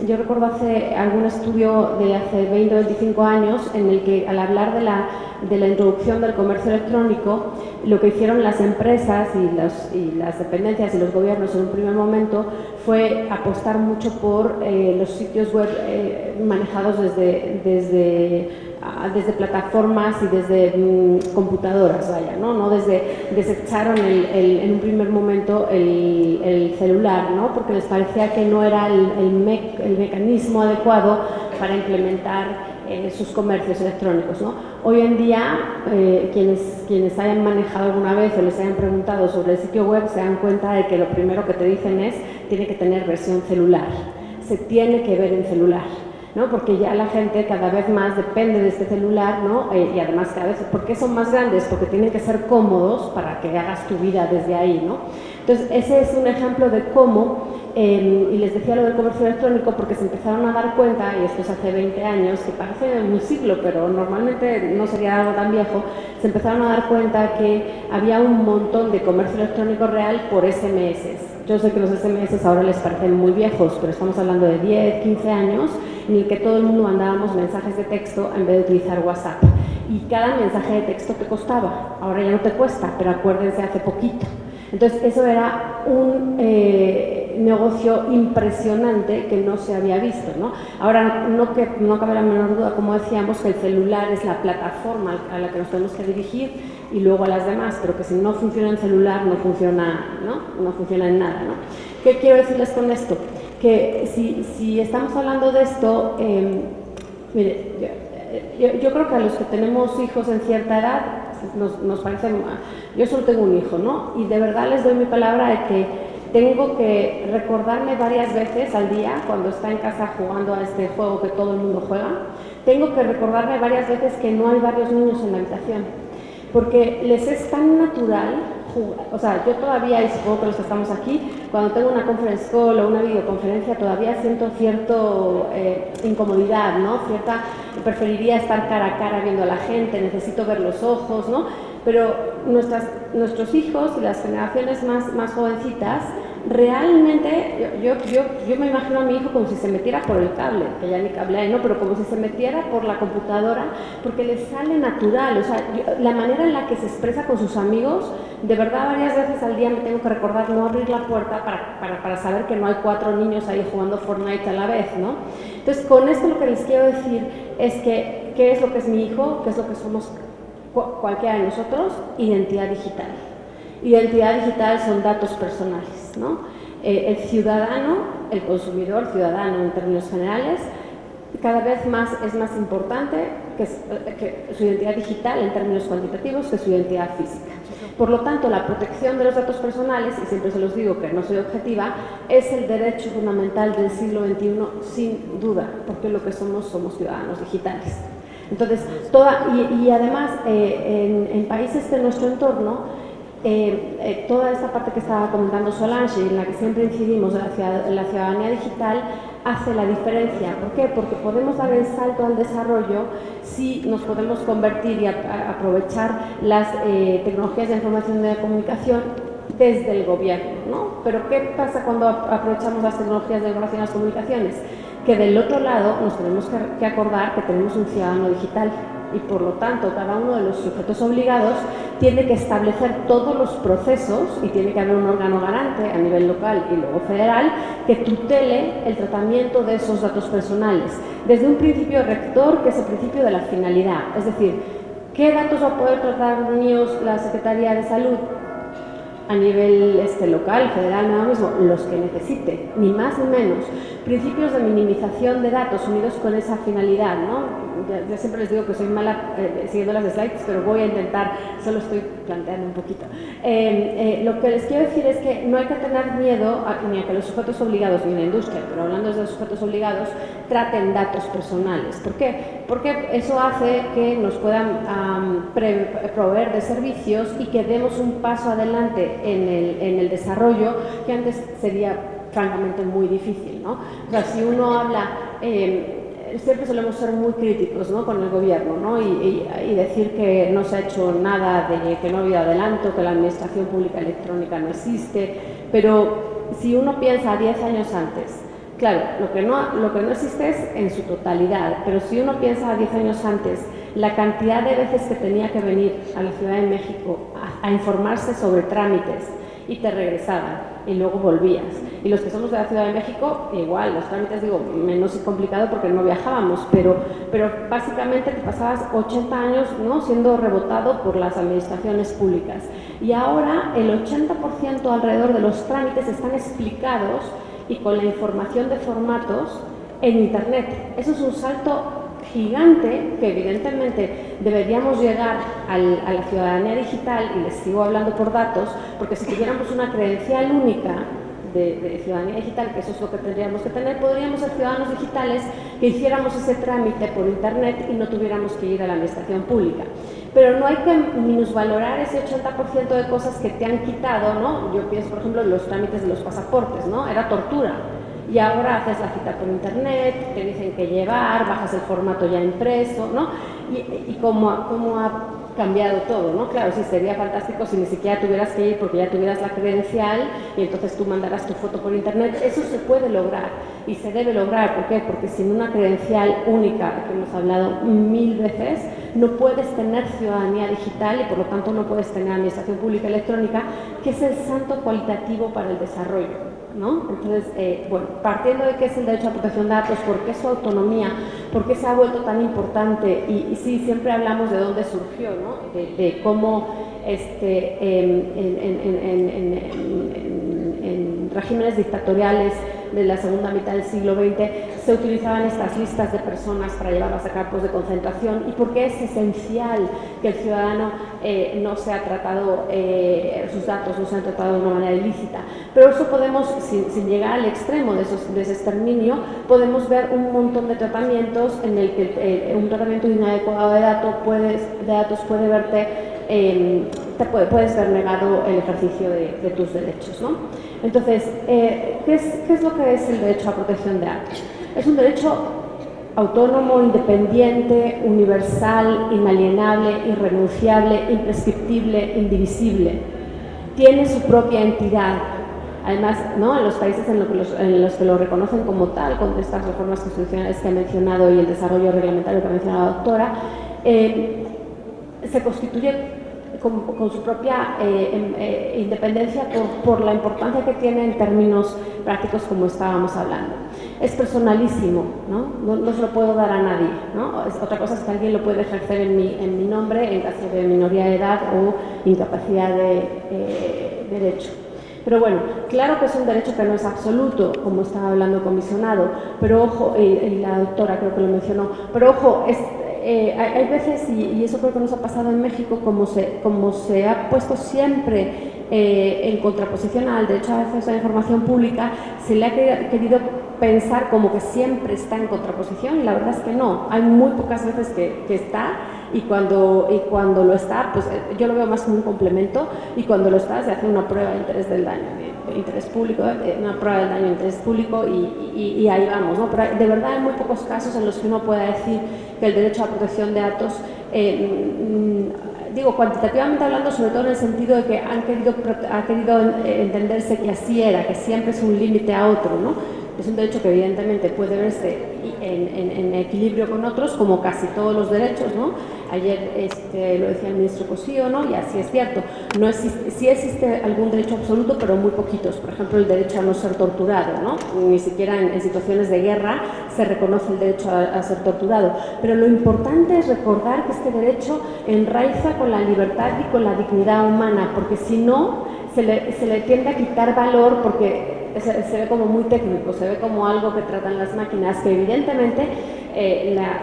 Yo recuerdo algún estudio de hace 20 o 25 años en el que, al hablar de la introducción del comercio electrónico, lo que hicieron las empresas y las dependencias y los gobiernos en un primer momento fue apostar mucho por los sitios web manejados desde plataformas y desde computadoras, vaya, ¿no? Desecharon en un primer momento el celular, ¿no?, porque les parecía que no era el mecanismo adecuado para implementar sus comercios electrónicos, ¿no? Hoy en día, quienes hayan manejado alguna vez o les hayan preguntado sobre el sitio web se dan cuenta de que lo primero que te dicen es: tiene que tener versión celular, se tiene que ver en celular, ¿no? Porque ya la gente cada vez más depende de este celular, ¿no? Y además cada vez, ¿por qué son más grandes? Porque tienen que ser cómodos para que hagas tu vida desde ahí, ¿no? Entonces, ese es un ejemplo de cómo, y les decía lo del comercio electrónico porque se empezaron a dar cuenta, y esto es hace 20 años, que parece un siglo, pero normalmente no sería algo tan viejo, se empezaron a dar cuenta que había un montón de comercio electrónico real por SMS. Yo sé que los SMS ahora les parecen muy viejos, pero estamos hablando de 10, 15 años en el que todo el mundo mandábamos mensajes de texto en vez de utilizar WhatsApp. Y cada mensaje de texto te costaba, ahora ya no te cuesta, pero acuérdense, hace poquito. Entonces, eso era un negocio impresionante que no se había visto, ¿no? Ahora, no cabe la menor duda, como decíamos, que el celular es la plataforma a la que nos tenemos que dirigir y luego a las demás, pero que si no funciona el celular no funciona en nada, ¿no? ¿Qué quiero decirles con esto? Que si estamos hablando de esto, mire, yo creo que a los que tenemos hijos en cierta edad nos parece... Yo solo tengo un hijo, ¿no? Y de verdad les doy mi palabra de que tengo que recordarme varias veces al día, cuando está en casa jugando a este juego que todo el mundo juega, tengo que recordarme varias veces que no hay varios niños en la habitación, porque les es tan natural jugar. O sea, yo todavía, y supongo que los que estamos aquí, cuando tengo una conference call o una videoconferencia, todavía siento cierta incomodidad, ¿no? Preferiría estar cara a cara viendo a la gente, necesito ver los ojos, ¿no? Pero nuestros hijos y las generaciones más jovencitas realmente yo me imagino a mi hijo como si se metiera por el cable, que ya ni cable hay, ¿no? Pero como si se metiera por la computadora, porque le sale natural, o sea, la manera en la que se expresa con sus amigos, de verdad varias veces al día me tengo que recordar no abrir la puerta para saber que no hay 4 niños ahí jugando Fortnite a la vez, ¿no? Entonces, con esto lo que les quiero decir es que, ¿qué es lo que es mi hijo? ¿Qué es lo que somos cualquiera de nosotros? Identidad digital. Identidad digital son datos personales, ¿no? El ciudadano, el consumidor ciudadano en términos generales, cada vez más es más importante que su identidad digital en términos cuantitativos que su identidad física. Por lo tanto, la protección de los datos personales, y siempre se los digo que no soy objetiva, es el derecho fundamental del siglo XXI sin duda, porque lo que somos ciudadanos digitales. Entonces, y además, en países de nuestro entorno, toda esta parte que estaba comentando Solange, en la que siempre incidimos, la ciudadanía digital, hace la diferencia. ¿Por qué? Porque podemos dar el salto al desarrollo si nos podemos convertir y aprovechar las tecnologías de información y de comunicación desde el gobierno, ¿no? Pero ¿qué pasa cuando aprovechamos las tecnologías de información y las comunicaciones? Que del otro lado nos tenemos que acordar que tenemos un ciudadano digital y por lo tanto cada uno de los sujetos obligados tiene que establecer todos los procesos y tiene que haber un órgano garante a nivel local y luego federal que tutele el tratamiento de esos datos personales desde un principio rector que es el principio de la finalidad, es decir, ¿qué datos va a poder tratar niños la Secretaría de Salud? A nivel local, federal, nada mismo, los que necesite, ni más ni menos. Principios de minimización de datos unidos con esa finalidad, ¿no? Ya siempre les digo que soy mala siguiendo las slides, pero voy a intentar, solo estoy planteando un poquito. Lo que les quiero decir es que no hay que tener miedo ni a que los sujetos obligados, ni la industria, pero hablando de los sujetos obligados, traten datos personales. ¿Por qué? Porque eso hace que nos puedan proveer de servicios y que demos un paso adelante en el desarrollo que antes sería francamente muy difícil, ¿no? O sea, si uno habla, siempre solemos ser muy críticos, ¿no?, con el gobierno, ¿no? Y decir que no se ha hecho nada, que no ha habido adelanto, que la administración pública electrónica no existe, pero si uno piensa 10 años antes, claro, lo que no existe es en su totalidad, pero si uno piensa 10 años antes, la cantidad de veces que tenía que venir a la Ciudad de México a informarse sobre trámites y te regresaban y luego volvías. Y los que somos de la Ciudad de México, igual, los trámites, digo, menos complicado porque no viajábamos, pero básicamente te pasabas 80 años, ¿no?, siendo rebotado por las administraciones públicas. Y ahora el 80% alrededor de los trámites están explicados y con la información de formatos en Internet. Eso es un salto gigante que evidentemente deberíamos llegar a la ciudadanía digital, y les sigo hablando por datos, porque si tuviéramos una credencial única de ciudadanía digital, que eso es lo que tendríamos que tener, podríamos ser ciudadanos digitales que hiciéramos ese trámite por Internet y no tuviéramos que ir a la administración pública. Pero no hay que minusvalorar ese 80% de cosas que te han quitado, ¿no? Yo pienso, por ejemplo, en los trámites de los pasaportes, ¿no? Era tortura. Y ahora haces la cita por Internet, te dicen que llevar, bajas el formato ya impreso, ¿no? Y cómo ha cambiado todo, ¿no? Claro, sí, sería fantástico si ni siquiera tuvieras que ir porque ya tuvieras la credencial y entonces tú mandarás tu foto por Internet. Eso se puede lograr y se debe lograr. ¿Por qué? Porque sin una credencial única, que hemos hablado 1000 veces, no puedes tener ciudadanía digital y por lo tanto no puedes tener administración pública electrónica, que es el salto cualitativo para el desarrollo, ¿no? Entonces, bueno, partiendo de qué es el derecho a protección de datos, por qué su autonomía, por qué se ha vuelto tan importante, y sí, siempre hablamos de dónde surgió, ¿no? De cómo en regímenes dictatoriales de la segunda mitad del siglo XX se utilizaban estas listas de personas para llevarlas a campos de concentración, y por qué es esencial que el ciudadano no sea tratado, sus datos no sean tratados de una manera ilícita. Pero eso podemos, sin llegar al extremo de ese exterminio, podemos ver un montón de tratamientos en el que un tratamiento inadecuado de datos puede verte, puedes ver negado el ejercicio de tus derechos, ¿no? Entonces, ¿qué es lo que es el derecho a protección de datos? Es un derecho autónomo, independiente, universal, inalienable, irrenunciable, imprescriptible, indivisible. Tiene su propia entidad. Además, ¿no?, en los países en los que lo reconocen como tal, con estas reformas constitucionales que ha mencionado y el desarrollo reglamentario que ha mencionado la doctora, se constituye con su propia independencia por la importancia que tiene en términos prácticos, como estábamos hablando. Es personalísimo, no se lo puedo dar a nadie, ¿no? Otra cosa es que alguien lo puede ejercer en mi nombre en caso de minoría de edad o incapacidad de derecho. Pero bueno, claro que es un derecho que no es absoluto, como estaba hablando el comisionado, pero ojo, y la doctora creo que lo mencionó, pero ojo, hay veces, y eso creo que nos ha pasado en México, como se ha puesto siempre en contraposición al derecho a acceso a la información pública, se le ha querido pensar como que siempre está en contraposición, y la verdad es que no. Hay muy pocas veces que está, y cuando lo está, pues yo lo veo más como un complemento, y cuando lo está se hace una prueba de interés del daño, de interés público, una prueba del daño de interés público, y ahí vamos, ¿no? Pero de verdad hay muy pocos casos en los que uno pueda decir que el derecho a protección de datos, digo cuantitativamente hablando, sobre todo en el sentido de que ha querido entenderse que así era, que siempre es un límite a otro, ¿no? Es un derecho que evidentemente puede verse en equilibrio con otros, como casi todos los derechos, ¿no? Ayer lo decía el ministro Cosío, ¿no? Y así es cierto. Sí existe algún derecho absoluto, pero muy poquitos. Por ejemplo, el derecho a no ser torturado, ¿no? Ni siquiera en situaciones de guerra se reconoce el derecho a ser torturado. Pero lo importante es recordar que este derecho enraiza con la libertad y con la dignidad humana, porque si no, se le tiende a quitar valor, porque se ve como muy técnico, se ve como algo que tratan las máquinas, que evidentemente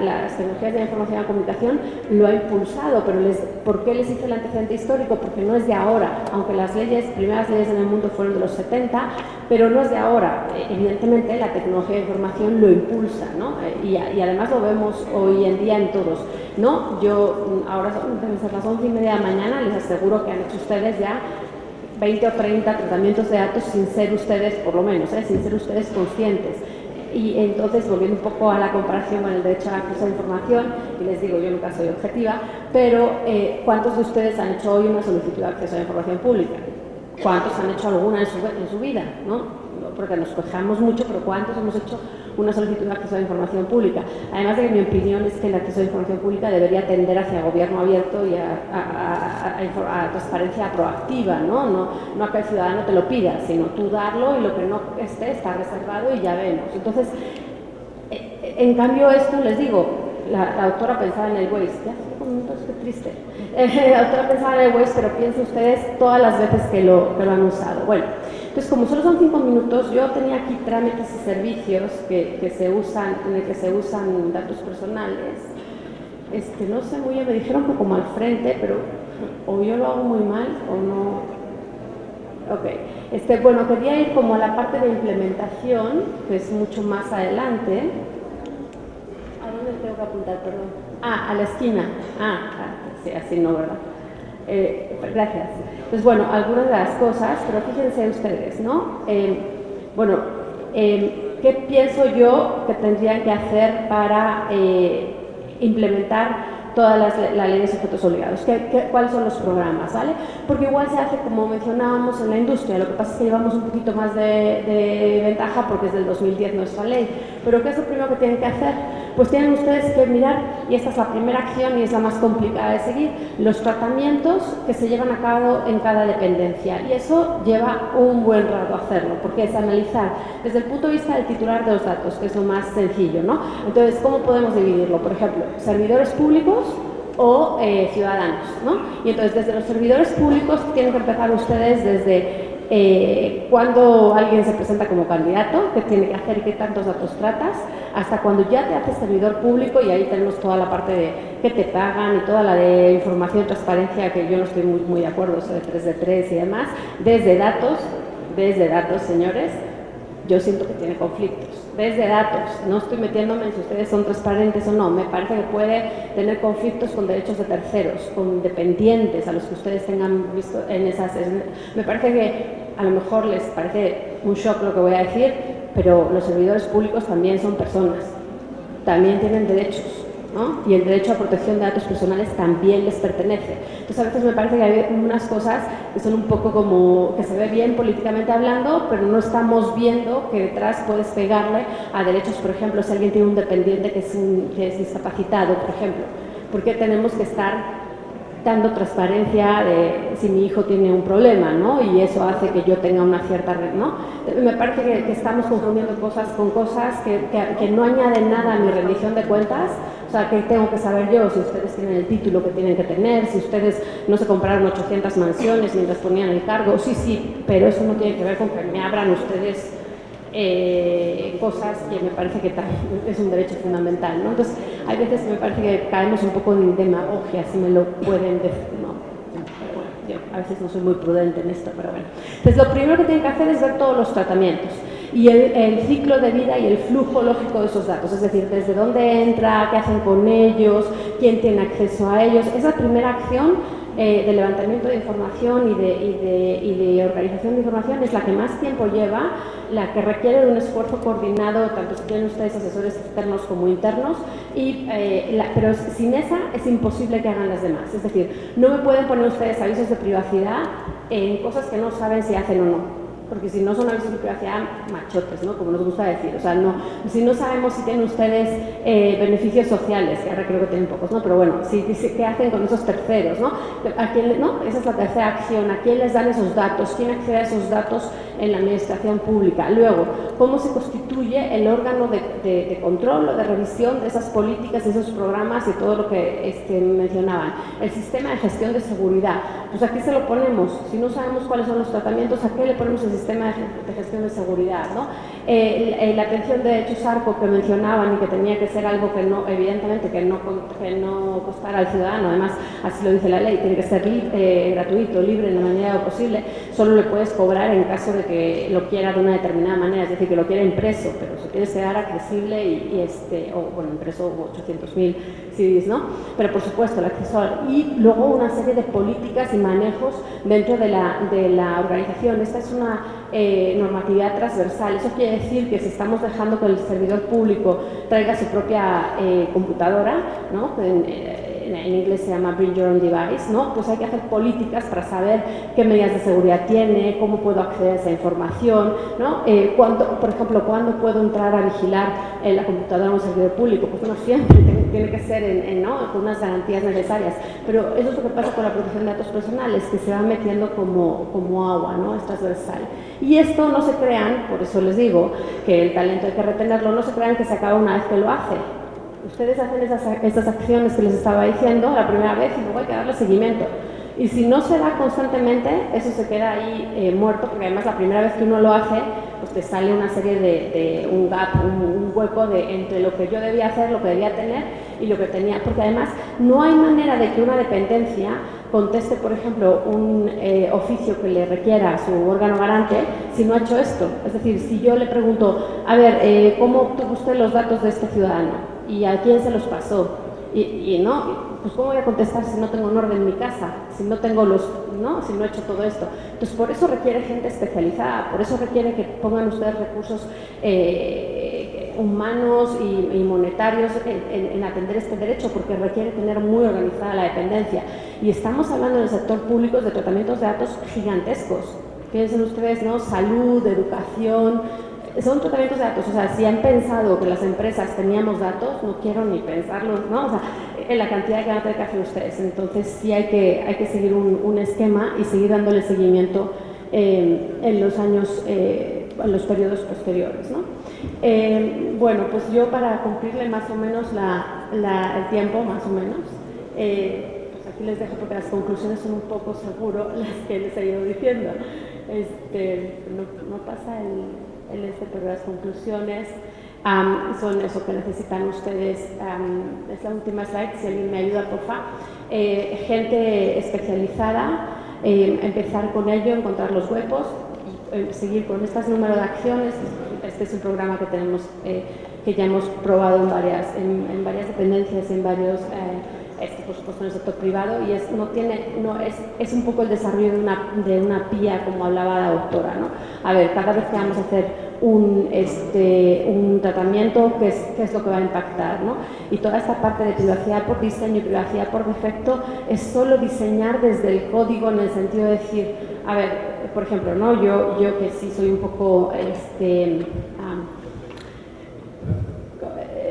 las tecnologías de la información y la comunicación lo ha impulsado, pero ¿por qué les hice el antecedente histórico? Porque no es de ahora, aunque las primeras leyes en el mundo fueron de los 70, pero no es de ahora. Evidentemente la tecnología de información lo impulsa, ¿no? Y además lo vemos hoy en día en todos, ¿no? Ahora deben ser las 11:30 de la mañana, les aseguro que han hecho ustedes ya 20 o 30 tratamientos de datos sin ser ustedes, por lo menos, sin ser ustedes conscientes. Y entonces, volviendo un poco a la comparación con el derecho a acceso a la información, y les digo, yo nunca soy objetiva, pero ¿cuántos de ustedes han hecho hoy una solicitud de acceso a la información pública? ¿Cuántos han hecho alguna en su vida? ¿No? Porque nos quejamos mucho, pero ¿cuántos hemos hecho una solicitud de acceso a la información pública? Además de que mi opinión es que el acceso a la información pública debería tender hacia gobierno abierto y a transparencia proactiva, no a que el ciudadano te lo pida, sino tú darlo, y lo que no esté está reservado y ya vemos. Entonces, en cambio esto, les digo, la doctora pensaba en el Waze, ya 5 minutos, qué triste. La doctora pensaba en el Waze, pero piensen ustedes todas las veces que lo han usado. Bueno, entonces como solo son 5 minutos, yo tenía aquí trámites y servicios que se usan, en el que se usan datos personales. No sé muy bien, me dijeron que como al frente, pero o yo lo hago muy mal o no. Ok, bueno, quería ir como a la parte de implementación, que es mucho más adelante. ¿A dónde tengo que apuntar, perdón? A la esquina. Sí, así no, ¿verdad? Gracias. Pues bueno, algunas de las cosas, pero fíjense ustedes, ¿no? ¿Qué pienso yo que tendrían que hacer para implementar todas las leyes de sujetos obligados? ¿Cuáles son los programas? ¿Vale? Porque igual se hace, como mencionábamos, en la industria. Lo que pasa es que llevamos un poquito más de ventaja porque es del 2010 nuestra ley. Pero ¿qué es lo primero que tienen que hacer? Pues tienen ustedes que mirar, y esta es la primera acción y es la más complicada de seguir, los tratamientos que se llevan a cabo en cada dependencia. Y eso lleva un buen rato hacerlo, porque es analizar desde el punto de vista del titular de los datos, que es lo más sencillo, ¿no? Entonces, ¿cómo podemos dividirlo? Por ejemplo, servidores públicos o ciudadanos, ¿no? Y entonces, desde los servidores públicos tienen que empezar ustedes desde cuando alguien se presenta como candidato, qué tiene que hacer y qué tantos datos tratas, hasta cuando ya te haces servidor público, y ahí tenemos toda la parte de que te pagan y toda la de información y transparencia, que yo no estoy muy de acuerdo, eso de 3 de 3 y demás. Desde datos, señores, yo siento que tiene conflictos. Desde datos, no estoy metiéndome en si ustedes son transparentes o no, me parece que puede tener conflictos con derechos de terceros, con dependientes a los que ustedes tengan visto en esas. Me parece que a lo mejor les parece un shock lo que voy a decir, pero los servidores públicos también son personas, también tienen derechos, ¿no? Y el derecho a protección de datos personales también les pertenece. Entonces, a veces me parece que hay unas cosas que son un poco como que se ve bien políticamente hablando, pero no estamos viendo que detrás puedes pegarle a derechos, por ejemplo, si alguien tiene un dependiente que es discapacitado, por ejemplo, ¿por qué tenemos que estar dando transparencia de si mi hijo tiene un problema, ¿no? Y eso hace que yo tenga una cierta red, ¿no? Me parece que estamos confundiendo cosas con cosas que no añaden nada a mi rendición de cuentas. O sea, que tengo que saber yo si ustedes tienen el título que tienen que tener, si ustedes no se compraron 800 mansiones mientras ponían el cargo. Sí, pero eso no tiene que ver con que me abran ustedes cosas que me parece que es un derecho fundamental, ¿no? Entonces, hay veces que me parece que caemos un poco en demagogia, si me lo pueden decir, ¿no? Pero bueno, yo a veces no soy muy prudente en esto, pero bueno. Entonces, lo primero que tienen que hacer es ver todos los tratamientos y el ciclo de vida y el flujo lógico de esos datos, es decir, desde dónde entra, qué hacen con ellos, quién tiene acceso a ellos. Esa primera acción de levantamiento de información y de organización de información es la que más tiempo lleva, la que requiere de un esfuerzo coordinado, tanto si tienen ustedes asesores externos como internos, pero sin esa es imposible que hagan las demás. Es decir, no me pueden poner ustedes avisos de privacidad en cosas que no saben si hacen o no. Porque si no son avisos de privacidad machotes, ¿no? Como nos gusta decir, o sea, no, si no sabemos si tienen ustedes beneficios sociales, que ahora creo que tienen pocos, ¿no? Pero bueno, ¿qué hacen con esos terceros, ¿no? ¿A quién, no? Esa es la tercera acción, ¿a quién les dan esos datos? ¿Quién accede a esos datos en la administración pública? Luego, ¿cómo se constituye el órgano de control o de revisión de esas políticas, de esos programas y todo lo que mencionaban? El sistema de gestión de seguridad, pues aquí se lo ponemos, si no sabemos cuáles son los tratamientos, ¿a qué le ponemos el sistema de gestión de seguridad, ¿no? La atención de derechos ARCO que mencionaban y que tenía que ser algo que no, evidentemente, que no costara al ciudadano, además así lo dice la ley, tiene que ser gratuito, libre en la medida posible, solo le puedes cobrar en caso de que lo quiera de una determinada manera, es decir, que lo quiera impreso, pero se tienes que dar accesible impreso 800.000 CDs, ¿no? Pero por supuesto el acceso y luego una serie de políticas y manejos dentro de la organización. Esta es una normatividad transversal. Eso quiere decir que si estamos dejando que el servidor público traiga su propia computadora, ¿no? En inglés se llama Bring Your Own Device, ¿no? Pues hay que hacer políticas para saber qué medidas de seguridad tiene, cómo puedo acceder a esa información, ¿no? Por ejemplo, ¿cuándo puedo entrar a vigilar la computadora de un servidor público? Pues no siempre, tiene que ser ¿no? con unas garantías necesarias, pero eso es lo que pasa con la protección de datos personales, que se va metiendo como agua, ¿no? Es transversal. Y esto no se crean, por eso les digo que el talento hay que retenerlo, no se crean que se acaba una vez que lo hace. Ustedes hacen esas acciones que les estaba diciendo la primera vez y luego hay que darle seguimiento. Y si no se da constantemente, eso se queda ahí muerto, porque además la primera vez que uno lo hace, pues te sale una serie de un gap, un hueco entre lo que yo debía hacer, lo que debía tener y lo que tenía. Porque además no hay manera de que una dependencia conteste, por ejemplo, un oficio que le requiera a su órgano garante si no ha hecho esto. Es decir, si yo le pregunto, a ver, ¿cómo obtuvo usted los datos de este ciudadano? ¿Y a quién se los pasó? Y no, pues ¿cómo voy a contestar si no tengo un orden en mi casa? Si no tengo si no he hecho todo esto. Entonces, por eso requiere gente especializada, por eso requiere que pongan ustedes recursos humanos y monetarios en atender este derecho, porque requiere tener muy organizada la dependencia. Y estamos hablando en el sector público de tratamientos de datos gigantescos. Piensen ustedes, ¿no? Salud, educación, son tratamientos de datos. O sea, si han pensado que las empresas teníamos datos, no quiero ni pensarlo, ¿no? O sea, en la cantidad que van a tener que hacer ustedes. Entonces, sí hay que seguir un esquema y seguir dándole seguimiento en los años, en los periodos posteriores, ¿no? Bueno, pues yo para cumplirle más o menos el tiempo, más o menos, pues aquí les dejo porque las conclusiones son un poco seguro las que les he ido diciendo. No pasa pero las conclusiones son eso que necesitan ustedes. Es la última slide, si alguien me ayuda, porfa. Gente especializada, empezar con ello, encontrar los huecos y seguir con este número de acciones. Este es un programa que tenemos, que ya hemos probado en varias dependencias, en varios por supuesto en el sector privado, y es un poco el desarrollo de una PIA, como hablaba la doctora, ¿no? A ver, cada vez que vamos a hacer un tratamiento, ¿qué es lo que va a impactar, ¿no? Y toda esta parte de privacidad por diseño y privacidad por defecto es solo diseñar desde el código, en el sentido de decir, a ver, por ejemplo, ¿no? Yo que sí soy un poco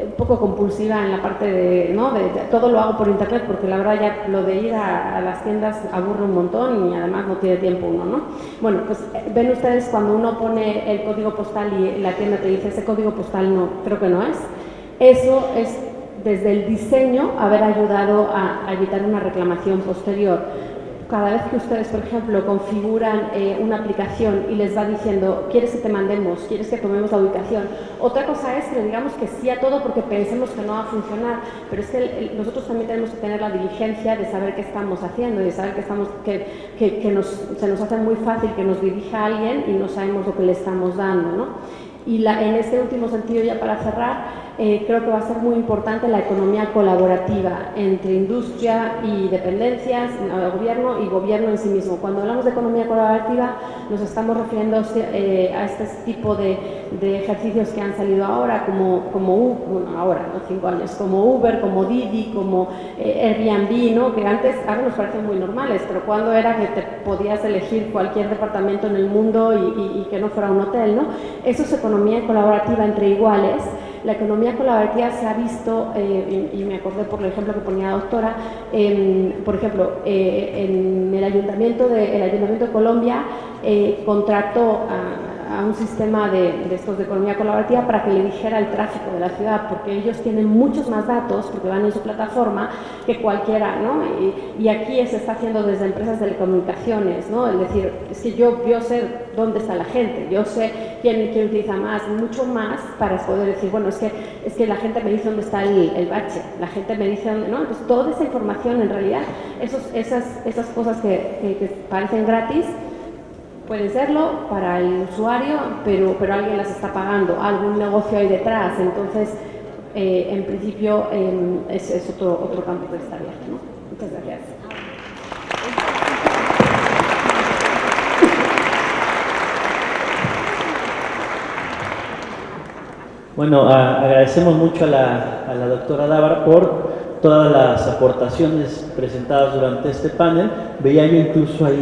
un poco compulsiva en la parte de, ¿no? de todo lo hago por internet, porque la verdad ya lo de ir a las tiendas aburre un montón y además no tiene tiempo uno, ¿no? Bueno, pues ven ustedes cuando uno pone el código postal y la tienda te dice ese código postal no, creo que no es. Eso es desde el diseño haber ayudado a evitar una reclamación posterior. Cada vez que ustedes, por ejemplo, configuran una aplicación y les va diciendo, ¿quieres que te mandemos? ¿Quieres que tomemos la ubicación? Otra cosa es que le digamos que sí a todo porque pensemos que no va a funcionar, pero es que nosotros también tenemos que tener la diligencia de saber qué estamos haciendo y de saber que se nos hace muy fácil que nos dirija alguien y no sabemos lo que le estamos dando, ¿no? Y en este último sentido, ya para cerrar, creo que va a ser muy importante la economía colaborativa entre industria y dependencias, gobierno y gobierno en sí mismo. Cuando hablamos de economía colaborativa nos estamos refiriendo a este tipo de ejercicios que han salido ahora, ahora, ¿no? 5 años, como Uber, como Didi, como Airbnb, ¿no? Que ahora nos parecen muy normales, pero cuando era que te podías elegir cualquier departamento en el mundo y que no fuera un hotel, ¿no? Eso es economía colaborativa entre iguales. La economía colaborativa se ha visto, y me acordé por el ejemplo que ponía la doctora, por ejemplo, en el Ayuntamiento de Colombia contrató a un sistema de estos de economía colaborativa para que le dijera el tráfico de la ciudad, porque ellos tienen muchos más datos, porque van en su plataforma, que cualquiera, ¿no? Y aquí se está haciendo desde empresas de telecomunicaciones, ¿no? Es decir, es que yo sé dónde está la gente, yo sé quién utiliza más, mucho más, para poder decir, bueno, es que la gente me dice dónde está el bache, la gente me dice dónde, ¿no? Entonces, toda esa información, en realidad, esas cosas que parecen gratis, pueden serlo para el usuario, pero alguien las está pagando, algún negocio hay detrás, entonces, en principio, es otro campo que está abierto, ¿no? Muchas gracias. Bueno, agradecemos mucho a la doctora Dávara por todas las aportaciones presentadas durante este panel. Veía yo incluso ahí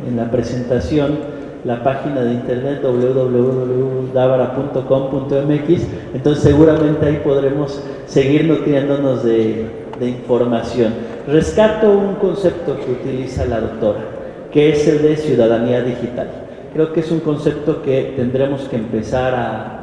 en la presentación la página de internet www.davara.com.mx, entonces seguramente ahí podremos seguir nutriéndonos de información. Rescato un concepto que utiliza la doctora, que es el de ciudadanía digital. Creo que es un concepto que tendremos que empezar a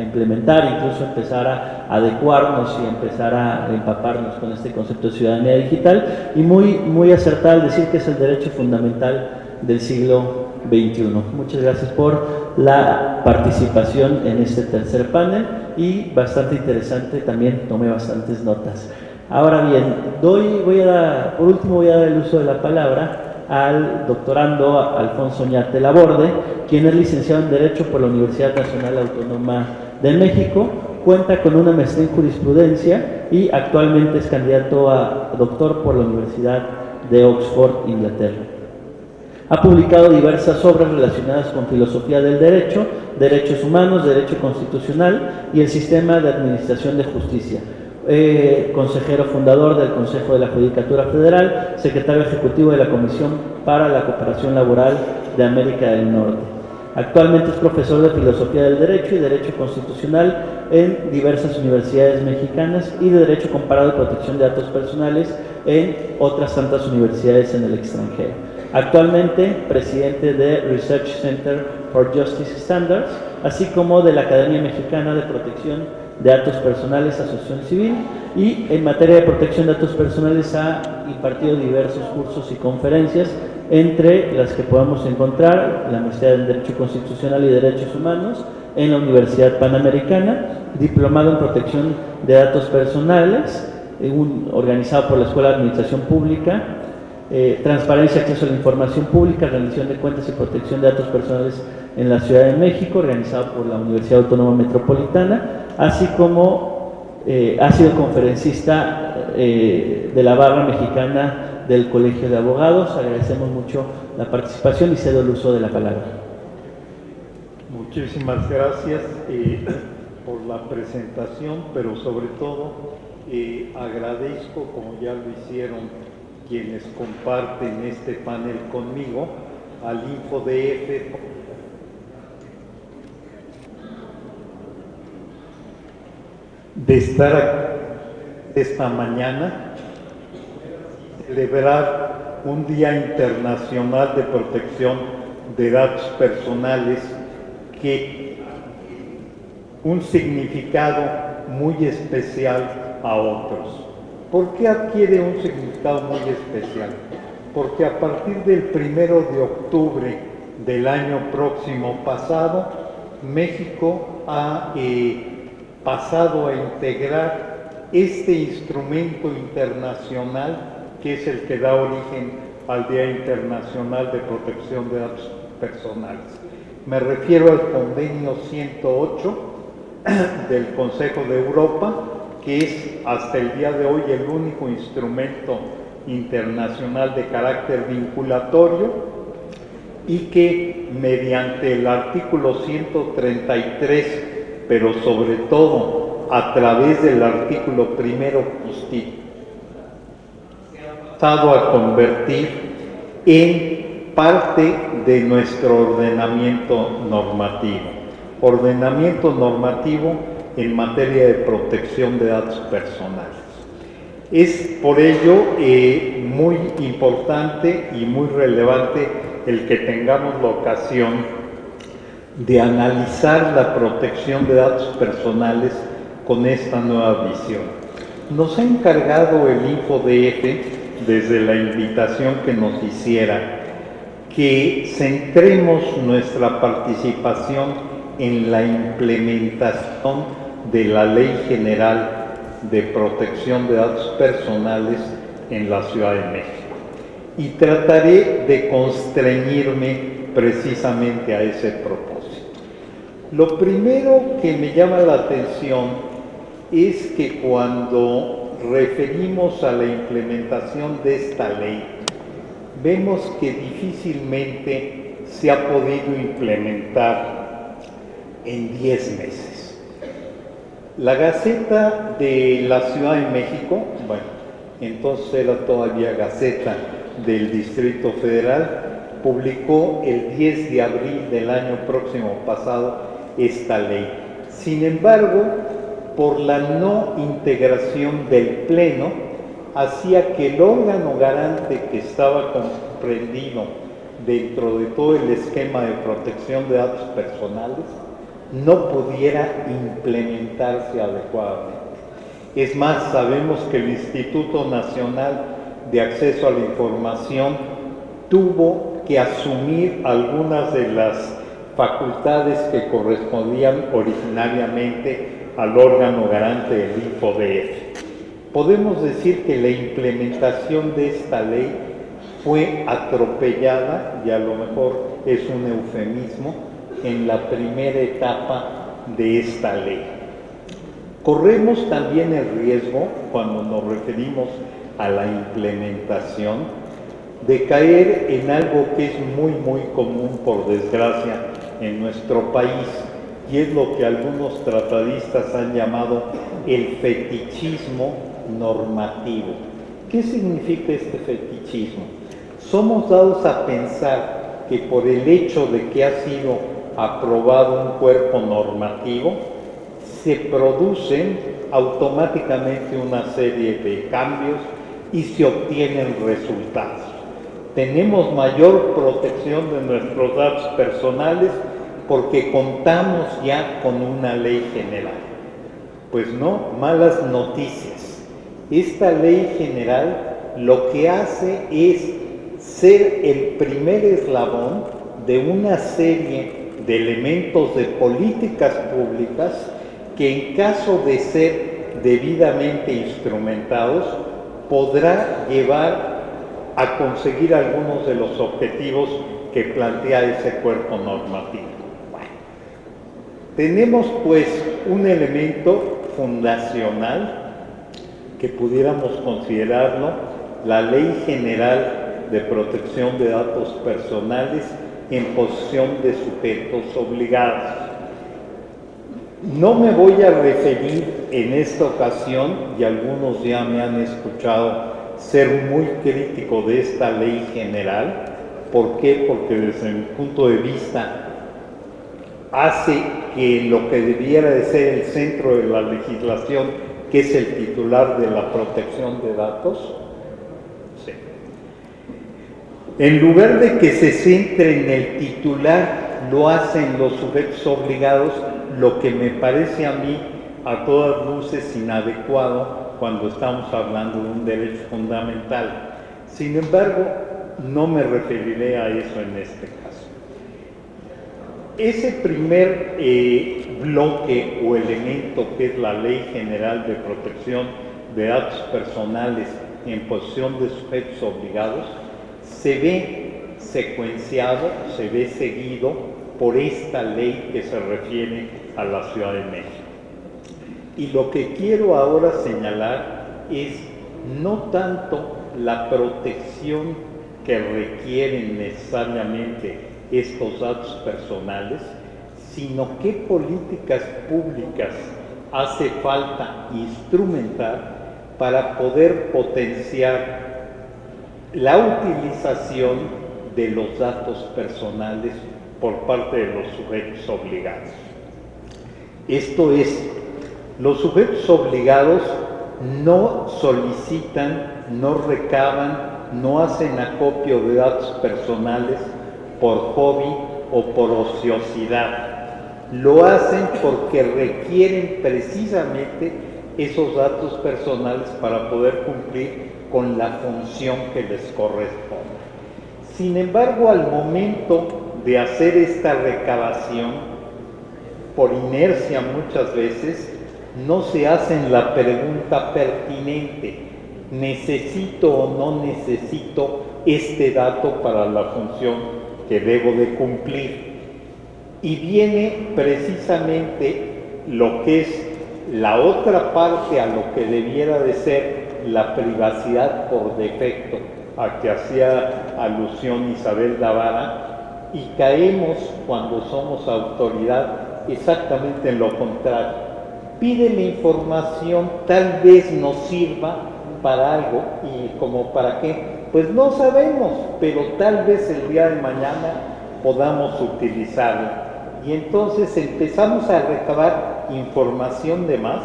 implementar, incluso empezar a adecuarnos y empezar a empaparnos con este concepto de ciudadanía digital, y muy acertado al decir que es el derecho fundamental del siglo XXI. Muchas gracias por la participación en este tercer panel y bastante interesante, también tomé bastantes notas. Ahora bien, por último voy a dar el uso de la palabra al doctorando Alfonso Oñate Laborde, quien es licenciado en Derecho por la Universidad Nacional Autónoma de México, cuenta con una maestría en jurisprudencia y actualmente es candidato a doctor por la Universidad de Oxford, Inglaterra. Ha publicado diversas obras relacionadas con filosofía del derecho, derechos humanos, derecho constitucional y el sistema de administración de justicia. Consejero fundador del Consejo de la Judicatura Federal, secretario ejecutivo de la Comisión para la Cooperación Laboral de América del Norte. Actualmente es profesor de Filosofía del Derecho y Derecho Constitucional en diversas universidades mexicanas y de Derecho Comparado y Protección de Datos Personales en otras tantas universidades en el extranjero. Actualmente presidente de Research Center for Justice Standards, así como de la Academia Mexicana de Protección de Datos Personales, Asociación Civil, y en materia de protección de datos personales ha impartido diversos cursos y conferencias, entre las que podemos encontrar la maestría en Derecho Constitucional y Derechos Humanos en la Universidad Panamericana, diplomado en protección de datos personales, organizado por la Escuela de Administración Pública, transparencia, acceso a la información pública, rendición de cuentas y protección de datos personales en la Ciudad de México, organizado por la Universidad Autónoma Metropolitana, así como ha sido conferencista de la barra mexicana del Colegio de Abogados. Agradecemos mucho la participación y cedo el uso de la palabra. Muchísimas gracias por la presentación, pero sobre todo agradezco, como ya lo hicieron quienes comparten este panel conmigo, al InfoDF de estar aquí esta mañana, celebrar un Día Internacional de Protección de Datos Personales que un significado muy especial a otros. ¿Por qué adquiere un significado muy especial? Porque a partir del 1 de octubre del año próximo pasado, México ha pasado a integrar este instrumento internacional que es el que da origen al Día Internacional de Protección de Datos Personales. Me refiero al Convenio 108 del Consejo de Europa, que es hasta el día de hoy el único instrumento internacional de carácter vinculatorio y que mediante el artículo 133, pero sobre todo a través del artículo primero constitucional, se ha pasado a convertir en parte de nuestro ordenamiento normativo en materia de protección de datos personales. Es por ello muy importante y muy relevante el que tengamos la ocasión de analizar la protección de datos personales con esta nueva visión. Nos ha encargado el InfoDF, desde la invitación que nos hiciera, que centremos nuestra participación en la implementación de la Ley General de Protección de Datos Personales en la Ciudad de México. Y trataré de constreñirme precisamente a ese propósito. Lo primero que me llama la atención es que cuando referimos a la implementación de esta ley, vemos que difícilmente se ha podido implementar en 10 meses. La Gaceta de la Ciudad de México, bueno, entonces era todavía Gaceta del Distrito Federal, publicó el 10 de abril del año próximo pasado esta ley. Sin embargo, por la no integración del Pleno, hacía que el órgano garante que estaba comprendido dentro de todo el esquema de protección de datos personales no pudiera implementarse adecuadamente. Es más, sabemos que el Instituto Nacional de Acceso a la Información tuvo que asumir algunas de las facultades que correspondían originariamente al órgano garante del InfoDF. Podemos decir que la implementación de esta ley fue atropellada, y a lo mejor es un eufemismo, en la primera etapa de esta ley. Corremos también el riesgo, cuando nos referimos a la implementación, de caer en algo que es muy común, por desgracia, en nuestro país, y es lo que algunos tratadistas han llamado el fetichismo normativo. ¿Qué significa este fetichismo? Somos dados a pensar que por el hecho de que ha sido aprobado un cuerpo normativo, se producen automáticamente una serie de cambios y se obtienen resultados. Tenemos mayor protección de nuestros datos personales porque contamos ya con una ley general. Pues no, malas noticias. Esta ley general lo que hace es ser el primer eslabón de una serie de elementos de políticas públicas que, en caso de ser debidamente instrumentados, podrá llevar a conseguir algunos de los objetivos que plantea ese cuerpo normativo. Bueno, tenemos pues un elemento fundacional que pudiéramos considerarlo la Ley General de Protección de Datos Personales en posesión de sujetos obligados. No me voy a referir en esta ocasión, y algunos ya me han escuchado ser muy crítico de esta ley general. ¿Por qué? Porque desde mi punto de vista hace que lo que debiera de ser el centro de la legislación, que es el titular de la protección de datos, sí, en lugar de que se centre en el titular, lo hacen los sujetos obligados, lo que me parece a mí a todas luces inadecuado cuando estamos hablando de un derecho fundamental. Sin embargo, no me referiré a eso en este caso. Ese primer bloque o elemento que es la Ley General de Protección de Datos Personales en posesión de sujetos obligados se ve secuenciado, se ve seguido por esta ley que se refiere a la Ciudad de México. Y lo que quiero ahora señalar es no tanto la protección que requieren necesariamente estos datos personales, sino qué políticas públicas hace falta instrumentar para poder potenciar la utilización de los datos personales por parte de los sujetos obligados. Esto es, los sujetos obligados no solicitan, no recaban, no hacen acopio de datos personales por hobby o por ociosidad. Lo hacen porque requieren precisamente esos datos personales para poder cumplir con la función que les corresponde. Sin embargo, al momento de hacer esta recabación, por inercia muchas veces, no se hacen la pregunta pertinente: ¿necesito o no necesito este dato para la función que debo de cumplir? Y viene precisamente lo que es la otra parte a lo que debiera de ser la privacidad por defecto, a que hacía alusión Isabel Davara, y caemos cuando somos autoridad exactamente en lo contrario. Pide la información, tal vez nos sirva para algo, y como para qué, pues no sabemos, pero tal vez el día de mañana podamos utilizarla. Y entonces empezamos a recabar información de más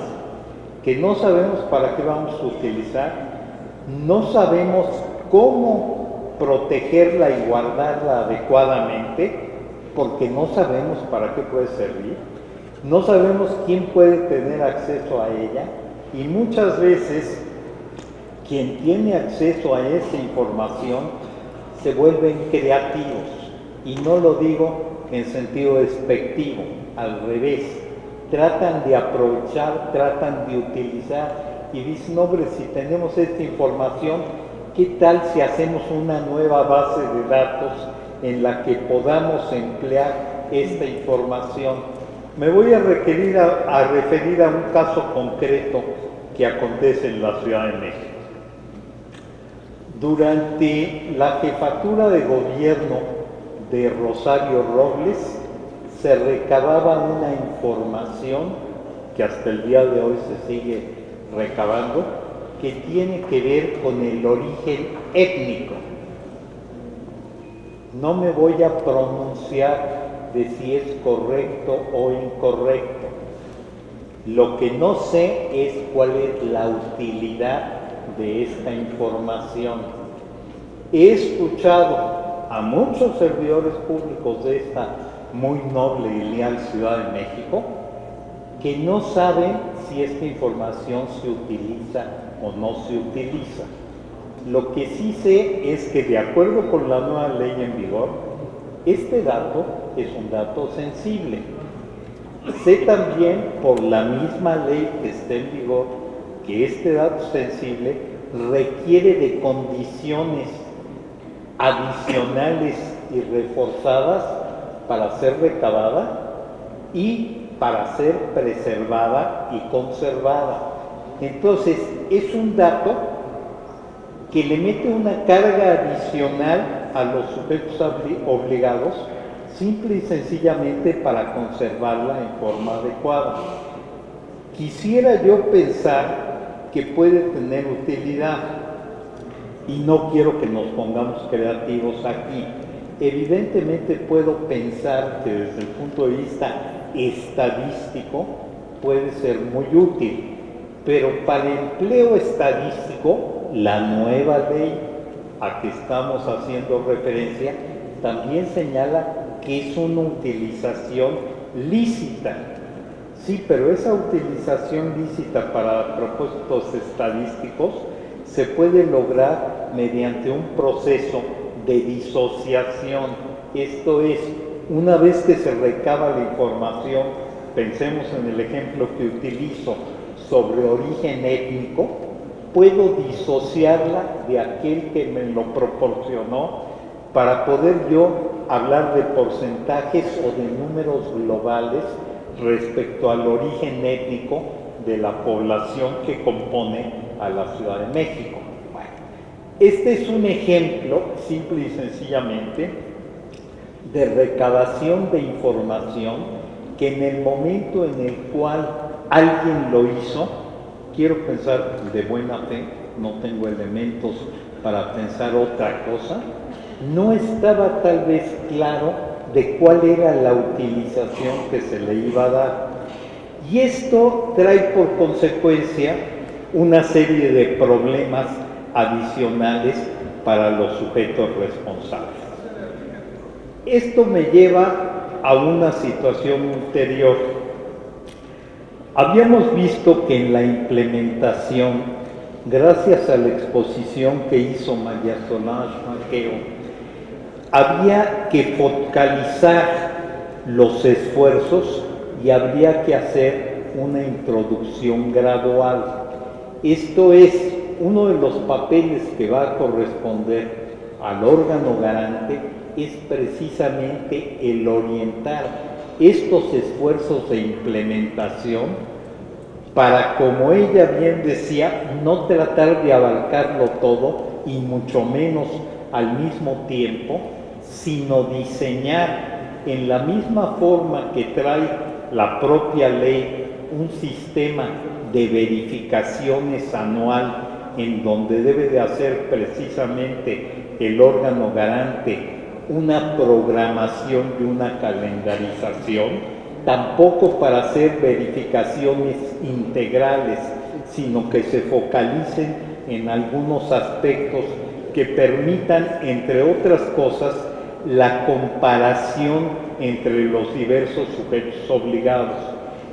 que no sabemos para qué vamos a utilizar, no sabemos cómo protegerla y guardarla adecuadamente, porque no sabemos para qué puede servir, no sabemos quién puede tener acceso a ella, y muchas veces quien tiene acceso a esa información se vuelven creativos, y no lo digo en sentido despectivo, al revés, tratan de aprovechar, tratan de utilizar, y dicen: hombre, si tenemos esta información, ¿qué tal si hacemos una nueva base de datos en la que podamos emplear esta información? Me voy a referir a un caso concreto que acontece en la Ciudad de México. Durante la jefatura de gobierno de Rosario Robles se recababa una información que hasta el día de hoy se sigue recabando, que tiene que ver con el origen étnico. No me voy a pronunciar de si es correcto o incorrecto. Lo que no sé es cuál es la utilidad de esta información. He escuchado a muchos servidores públicos de esta muy noble y leal Ciudad de México que no saben si esta información se utiliza o no se utiliza. Lo que sí sé es que, de acuerdo con la nueva ley en vigor, este dato es un dato sensible. Sé también, por la misma ley que está en vigor, que este dato sensible requiere de condiciones adicionales y reforzadas para ser recabada y para ser preservada y conservada. Entonces, es un dato que le mete una carga adicional a los sujetos obligados, simple y sencillamente para conservarla en forma adecuada. Quisiera yo pensar que puede tener utilidad, y no quiero que nos pongamos creativos aquí. Evidentemente puedo pensar que desde el punto de vista estadístico puede ser muy útil, pero para el empleo estadístico, la nueva ley a que estamos haciendo referencia también señala que es una utilización lícita. Sí, pero esa utilización lícita para propósitos estadísticos se puede lograr mediante un proceso de disociación. Esto es, una vez que se recaba la información, pensemos en el ejemplo que utilizo sobre origen étnico, puedo disociarla de aquel que me lo proporcionó para poder yo hablar de porcentajes o de números globales respecto al origen étnico de la población que compone a la Ciudad de México. Bueno, este es un ejemplo, simple y sencillamente, de recabación de información que en el momento en el cual alguien lo hizo, quiero pensar de buena fe, no tengo elementos para pensar otra cosa, no estaba tal vez claro de cuál era la utilización que se le iba a dar. Y esto trae por consecuencia una serie de problemas adicionales para los sujetos responsables. Esto me lleva a una situación ulterior. Habíamos visto que en la implementación, gracias a la exposición que hizo María Solange Maqueo, había que focalizar los esfuerzos y habría que hacer una introducción gradual. Esto es, uno de los papeles que va a corresponder al órgano garante es precisamente el orientar estos esfuerzos de implementación para, como ella bien decía, no tratar de abarcarlo todo y mucho menos al mismo tiempo, sino diseñar en la misma forma que trae la propia ley un sistema de verificaciones anual en donde debe de hacer precisamente el órgano garante una programación y una calendarización, tampoco para hacer verificaciones integrales, sino que se focalicen en algunos aspectos que permitan, entre otras cosas, la comparación entre los diversos sujetos obligados.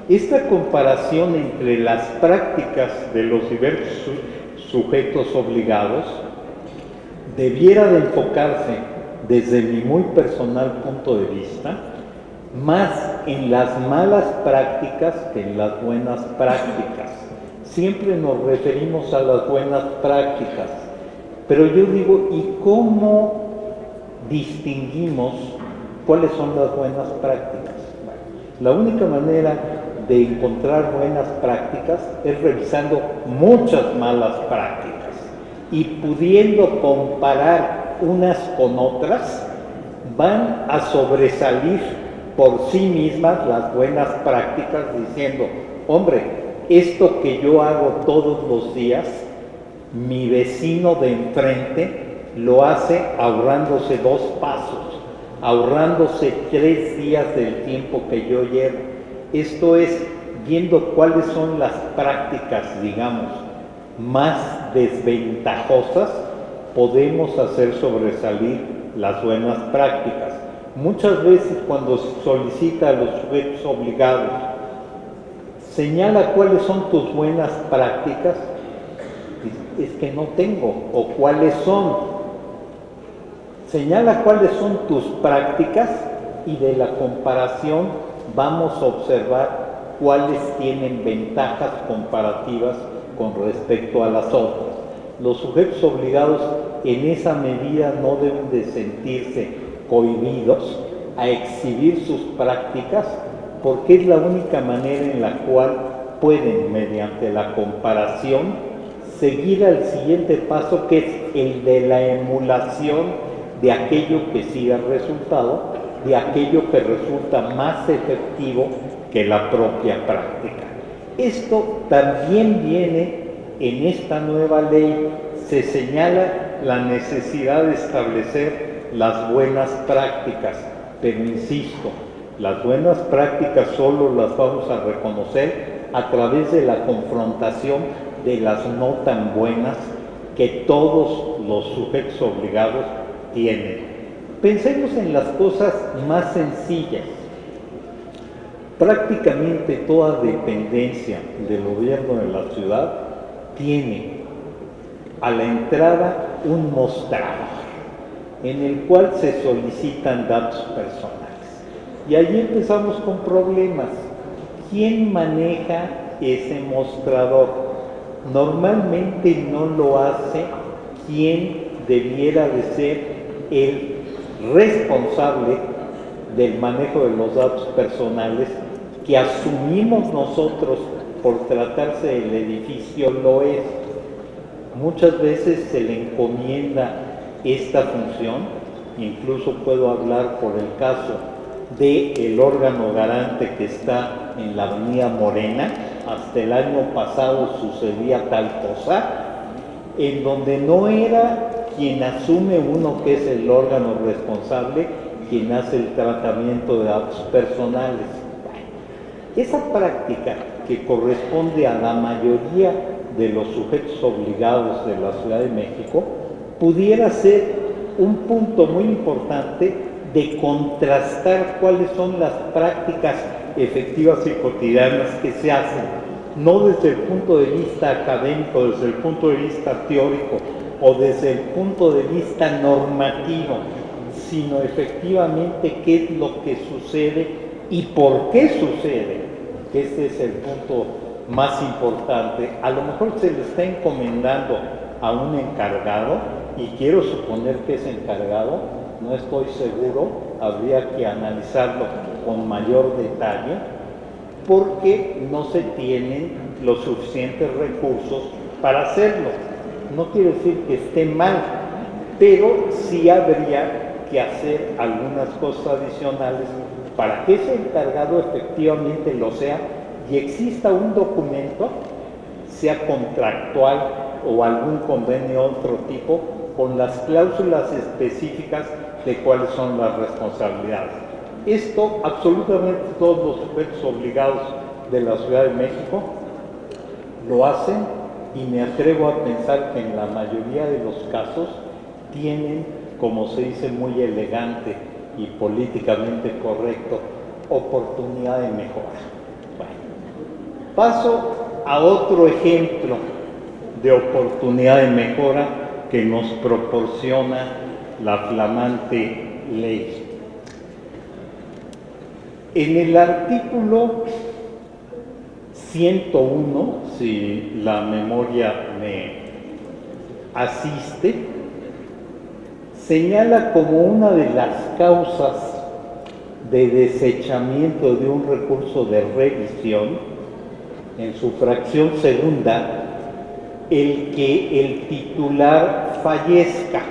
Esta comparación entre las prácticas de los diversos sujetos obligados debiera de enfocarse, desde mi muy personal punto de vista, más en las malas prácticas que en las buenas prácticas. Siempre nos referimos a las buenas prácticas, pero yo digo, ¿y cómo distinguimos cuáles son las buenas prácticas? La única manera de encontrar buenas prácticas es revisando muchas malas prácticas y pudiendo comparar unas con otras, van a sobresalir por sí mismas las buenas prácticas diciendo, hombre, esto que yo hago todos los días, mi vecino de enfrente lo hace ahorrándose 2 pasos, ahorrándose 3 días del tiempo que yo llevo. Esto es, viendo cuáles son las prácticas, digamos, más desventajosas, podemos hacer sobresalir las buenas prácticas. Muchas veces cuando se solicita a los sujetos obligados, señala cuáles son tus buenas prácticas, es que no tengo, o cuáles son. Señala cuáles son tus prácticas y de la comparación vamos a observar cuáles tienen ventajas comparativas con respecto a las otras. Los sujetos obligados en esa medida no deben de sentirse cohibidos a exhibir sus prácticas porque es la única manera en la cual pueden, mediante la comparación, seguir al siguiente paso, que es el de la emulación de aquello que sí da resultado, de aquello que resulta más efectivo que la propia práctica. Esto también viene en esta nueva ley. Se señala la necesidad de establecer las buenas prácticas, pero insisto, las buenas prácticas solo las vamos a reconocer a través de la confrontación de las no tan buenas que todos los sujetos obligados tienen. Pensemos en las cosas más sencillas. Prácticamente toda dependencia del gobierno de la ciudad tiene a la entrada un mostrador en el cual se solicitan datos personales. Y allí empezamos con problemas. ¿Quién maneja ese mostrador? Normalmente no lo hace quien debiera de ser el responsable del manejo de los datos personales, que asumimos nosotros por tratarse del edificio lo es. Muchas veces se le encomienda esta función, incluso puedo hablar por el caso del órgano garante que está en la avenida Morena. Hasta el año pasado sucedía tal cosa, en donde no era quien asume uno que es el órgano responsable, quien hace el tratamiento de datos personales. Esa práctica, que corresponde a la mayoría de los sujetos obligados de la Ciudad de México, pudiera ser un punto muy importante de contrastar cuáles son las prácticas efectivas y cotidianas que se hacen, no desde el punto de vista académico, desde el punto de vista teórico o desde el punto de vista normativo, sino efectivamente qué es lo que sucede y por qué sucede. Este es el punto más importante. A lo mejor se le está encomendando a un encargado, y quiero suponer que es encargado, no estoy seguro, habría que analizarlo con mayor detalle, porque no se tienen los suficientes recursos para hacerlo. No quiero decir que esté mal, pero sí habría que hacer algunas cosas adicionales para que ese encargado efectivamente lo sea y exista un documento, sea contractual o algún convenio de otro tipo, con las cláusulas específicas de cuáles son las responsabilidades. Esto absolutamente todos los sujetos obligados de la Ciudad de México lo hacen, y me atrevo a pensar que en la mayoría de los casos tienen, como se dice muy elegante y políticamente correcto, oportunidad de mejora. Bueno, paso a otro ejemplo de oportunidad de mejora que nos proporciona la flamante ley. En el artículo 101, si la memoria me asiste, señala como una de las causas de desechamiento de un recurso de revisión, en su fracción segunda, el que el titular fallezca.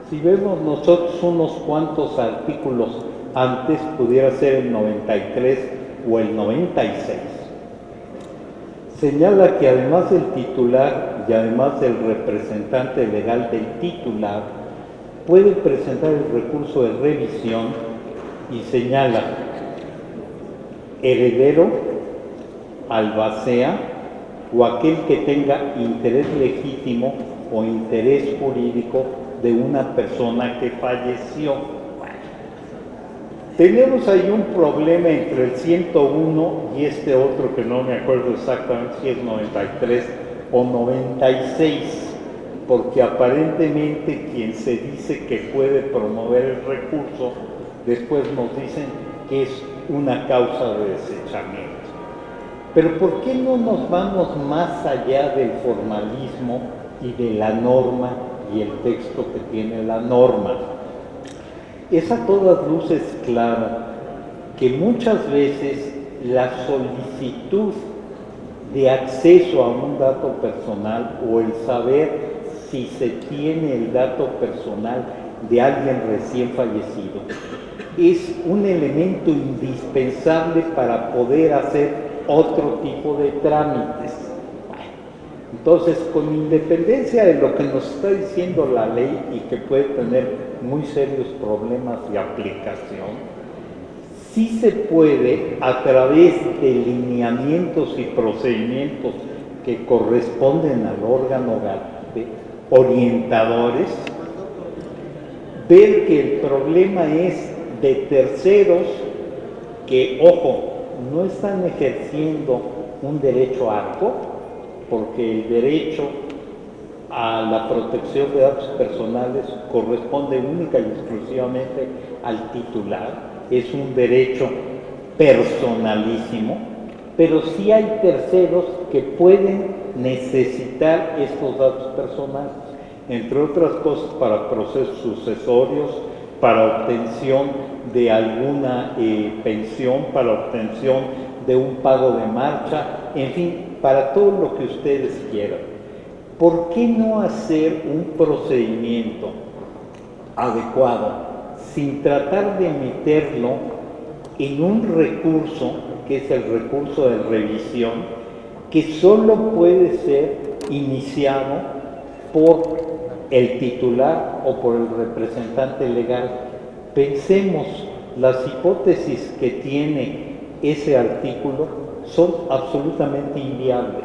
Si vemos nosotros unos cuantos artículos antes, pudiera ser el 93 o el 96, señala que además del titular y además del representante legal del titular, puede presentar el recurso de revisión, y señala heredero, albacea o aquel que tenga interés legítimo o interés jurídico de una persona que falleció. Tenemos ahí un problema entre el 101 y este otro, que no me acuerdo exactamente si es 93 o 96, porque aparentemente quien se dice que puede promover el recurso, después nos dicen que es una causa de desechamiento. Pero ¿por qué no nos vamos más allá del formalismo y de la norma y el texto que tiene la norma? Es a todas luces claro que muchas veces la solicitud de acceso a un dato personal o el saber si se tiene el dato personal de alguien recién fallecido es un elemento indispensable para poder hacer otro tipo de trámites. Entonces, con independencia de lo que nos está diciendo la ley y que puede tener muy serios problemas de aplicación, sí se puede, a través de lineamientos y procedimientos que corresponden al órgano orientadores, ver que el problema es de terceros que, ojo, no están ejerciendo un derecho ARCO, porque el derecho a la protección de datos personales corresponde única y exclusivamente al titular, es un derecho personalísimo, pero sí hay terceros que pueden necesitar estos datos personales, entre otras cosas para procesos sucesorios, para obtención de alguna pensión, para obtención de un pago de marcha, en fin, para todo lo que ustedes quieran. ¿Por qué no hacer un procedimiento adecuado sin tratar de meterlo en un recurso, que es el recurso de revisión, que solo puede ser iniciado por el titular o por el representante legal? Pensemos, las hipótesis que tiene ese artículo son absolutamente inviables.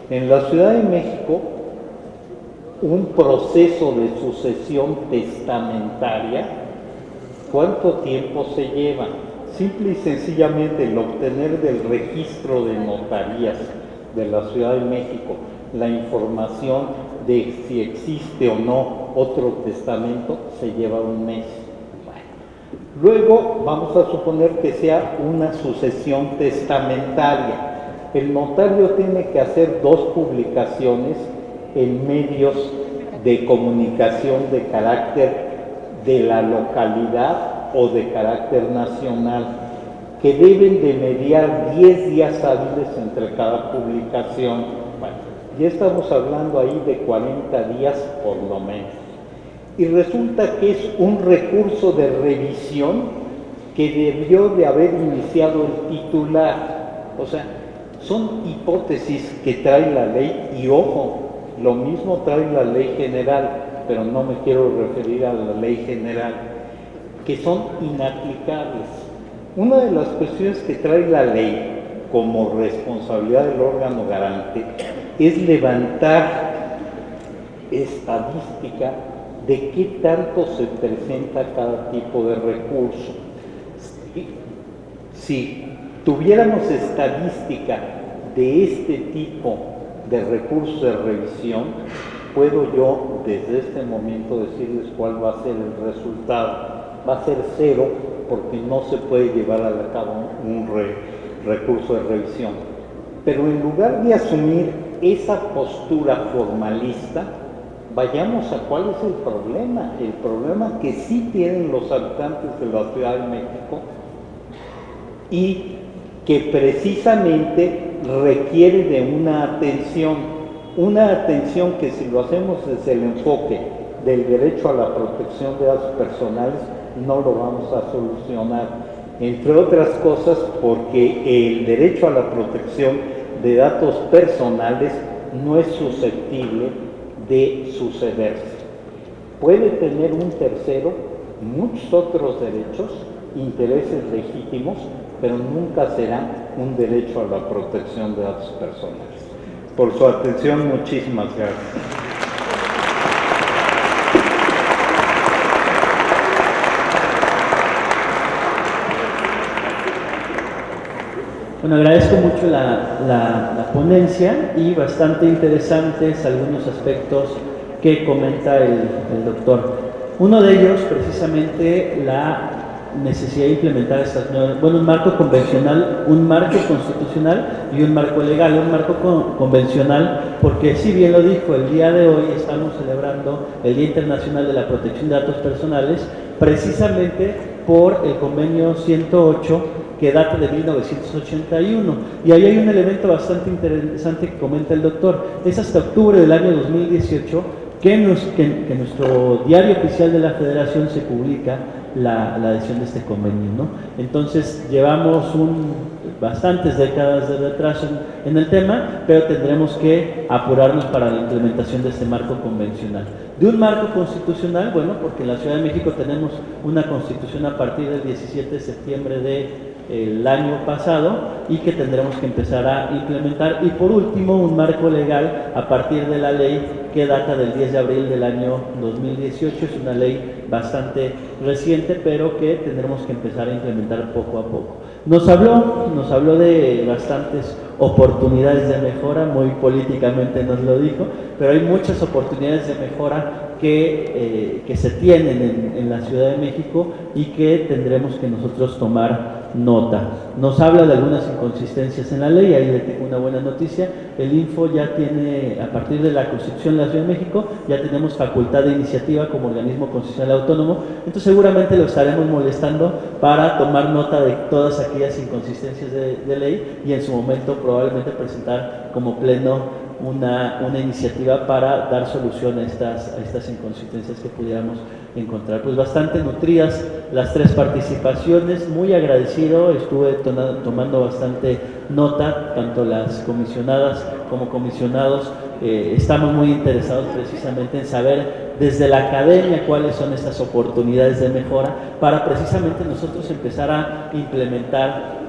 En la Ciudad de México, un proceso de sucesión testamentaria, ¿cuánto tiempo se lleva? Simple y sencillamente el obtener del registro de notarías de la Ciudad de México la información de si existe o no otro testamento se lleva un mes. Luego vamos a suponer que sea una sucesión testamentaria. El notario tiene que hacer 2 publicaciones en medios de comunicación de carácter de la localidad o de carácter nacional, que deben de mediar 10 días hábiles entre cada publicación. Bueno, ya estamos hablando ahí de 40 días por lo menos. Y resulta que es un recurso de revisión que debió de haber iniciado el titular. O sea, son hipótesis que trae la ley y, ojo, lo mismo trae la ley general, pero no me quiero referir a la ley general, que son inaplicables. Una de las cuestiones que trae la ley como responsabilidad del órgano garante es levantar estadística de qué tanto se presenta cada tipo de recurso. Si tuviéramos estadística de este tipo de recursos de revisión, puedo yo desde este momento decirles cuál va a ser el resultado. Va a ser 0, porque no se puede llevar a cabo un recurso de revisión. Pero en lugar de asumir esa postura formalista, vayamos a cuál es el problema. El problema que sí tienen los habitantes de la Ciudad de México y que precisamente requiere de una atención que, si lo hacemos desde el enfoque del derecho a la protección de datos personales, no lo vamos a solucionar, entre otras cosas porque el derecho a la protección de datos personales no es susceptible de sucederse. Puede tener un tercero muchos otros derechos, intereses legítimos, pero nunca será un derecho a la protección de datos personales. Por su atención, muchísimas gracias. Bueno, agradezco mucho la ponencia y bastante interesantes algunos aspectos que comenta el doctor. Uno de ellos, precisamente, la necesidad de implementar estas nuevas, un marco convencional, un marco constitucional y un marco legal. Un marco convencional, porque si bien lo dijo, el día de hoy estamos celebrando el Día Internacional de la Protección de Datos Personales, precisamente por el convenio 108 que data de 1981. Y ahí hay un elemento bastante interesante que comenta el doctor. Es hasta octubre del año 2018 que en nuestro diario oficial de la Federación se publica la adhesión de este convenio, ¿no? Entonces llevamos bastantes décadas de retraso en el tema, pero tendremos que apurarnos para la implementación de este marco convencional. De un marco constitucional, bueno, porque en la Ciudad de México tenemos una constitución a partir del 17 de septiembre del año pasado y que tendremos que empezar a implementar. Y por último, un marco legal a partir de la ley que data del 10 de abril del año 2018. Es una ley bastante reciente, pero que tendremos que empezar a implementar poco a poco. Nos habló de bastantes oportunidades de mejora, muy políticamente nos lo dijo, pero hay muchas oportunidades de mejora que se tienen en la Ciudad de México y que tendremos que nosotros tomar nota. Nos habla de algunas inconsistencias en la ley, ahí le tengo una buena noticia. El INFO ya tiene, a partir de la Constitución de la Ciudad de México, ya tenemos facultad de iniciativa como organismo constitucional autónomo, entonces seguramente lo estaremos molestando para tomar nota de todas aquellas inconsistencias de ley y en su momento probablemente presentar como pleno una iniciativa para dar solución a estas inconsistencias que pudiéramos encontrar. Pues bastante nutridas las tres participaciones, muy agradecido, estuve tomando bastante nota, tanto las comisionadas como comisionados, estamos muy interesados precisamente en saber desde la academia cuáles son estas oportunidades de mejora para precisamente nosotros empezar a implementar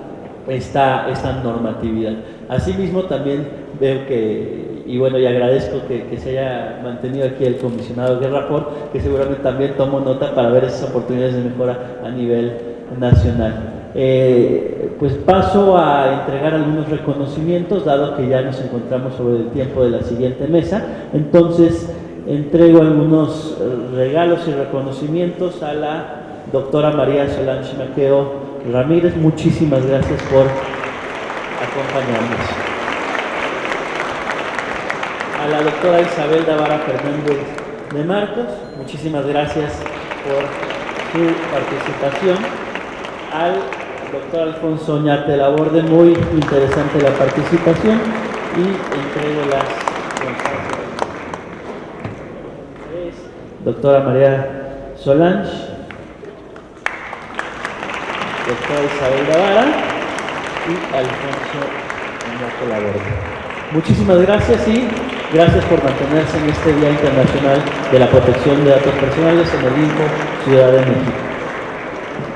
esta normatividad. Asimismo también veo que, y bueno, y agradezco que se haya mantenido aquí el comisionado Guerra Fort, que seguramente también tomó nota para ver esas oportunidades de mejora a nivel nacional. Pues paso a entregar algunos reconocimientos, dado que ya nos encontramos sobre el tiempo de la siguiente mesa. Entonces entrego algunos regalos y reconocimientos a la doctora María Solange Maqueo Ramírez. Muchísimas gracias por acompañarnos. A la doctora Isabel Davara Fernández de Marcos, muchísimas gracias por su participación. Al doctor Alfonso Oñate Laborde, muy interesante la participación, y entrego las doctora María Solange, doctora Isabel Davara y Alfonso Oñate Laborde. Muchísimas gracias y gracias por mantenerse en este Día Internacional de la Protección de Datos Personales en el INFO Ciudad de México.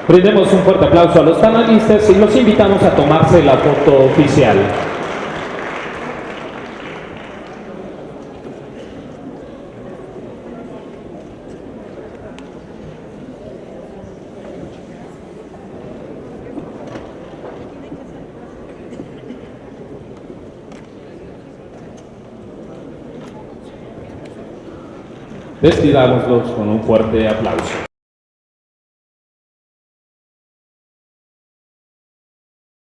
Brindemos un fuerte aplauso a los panelistas y los invitamos a tomarse la foto oficial. Despidámoslos con un fuerte aplauso.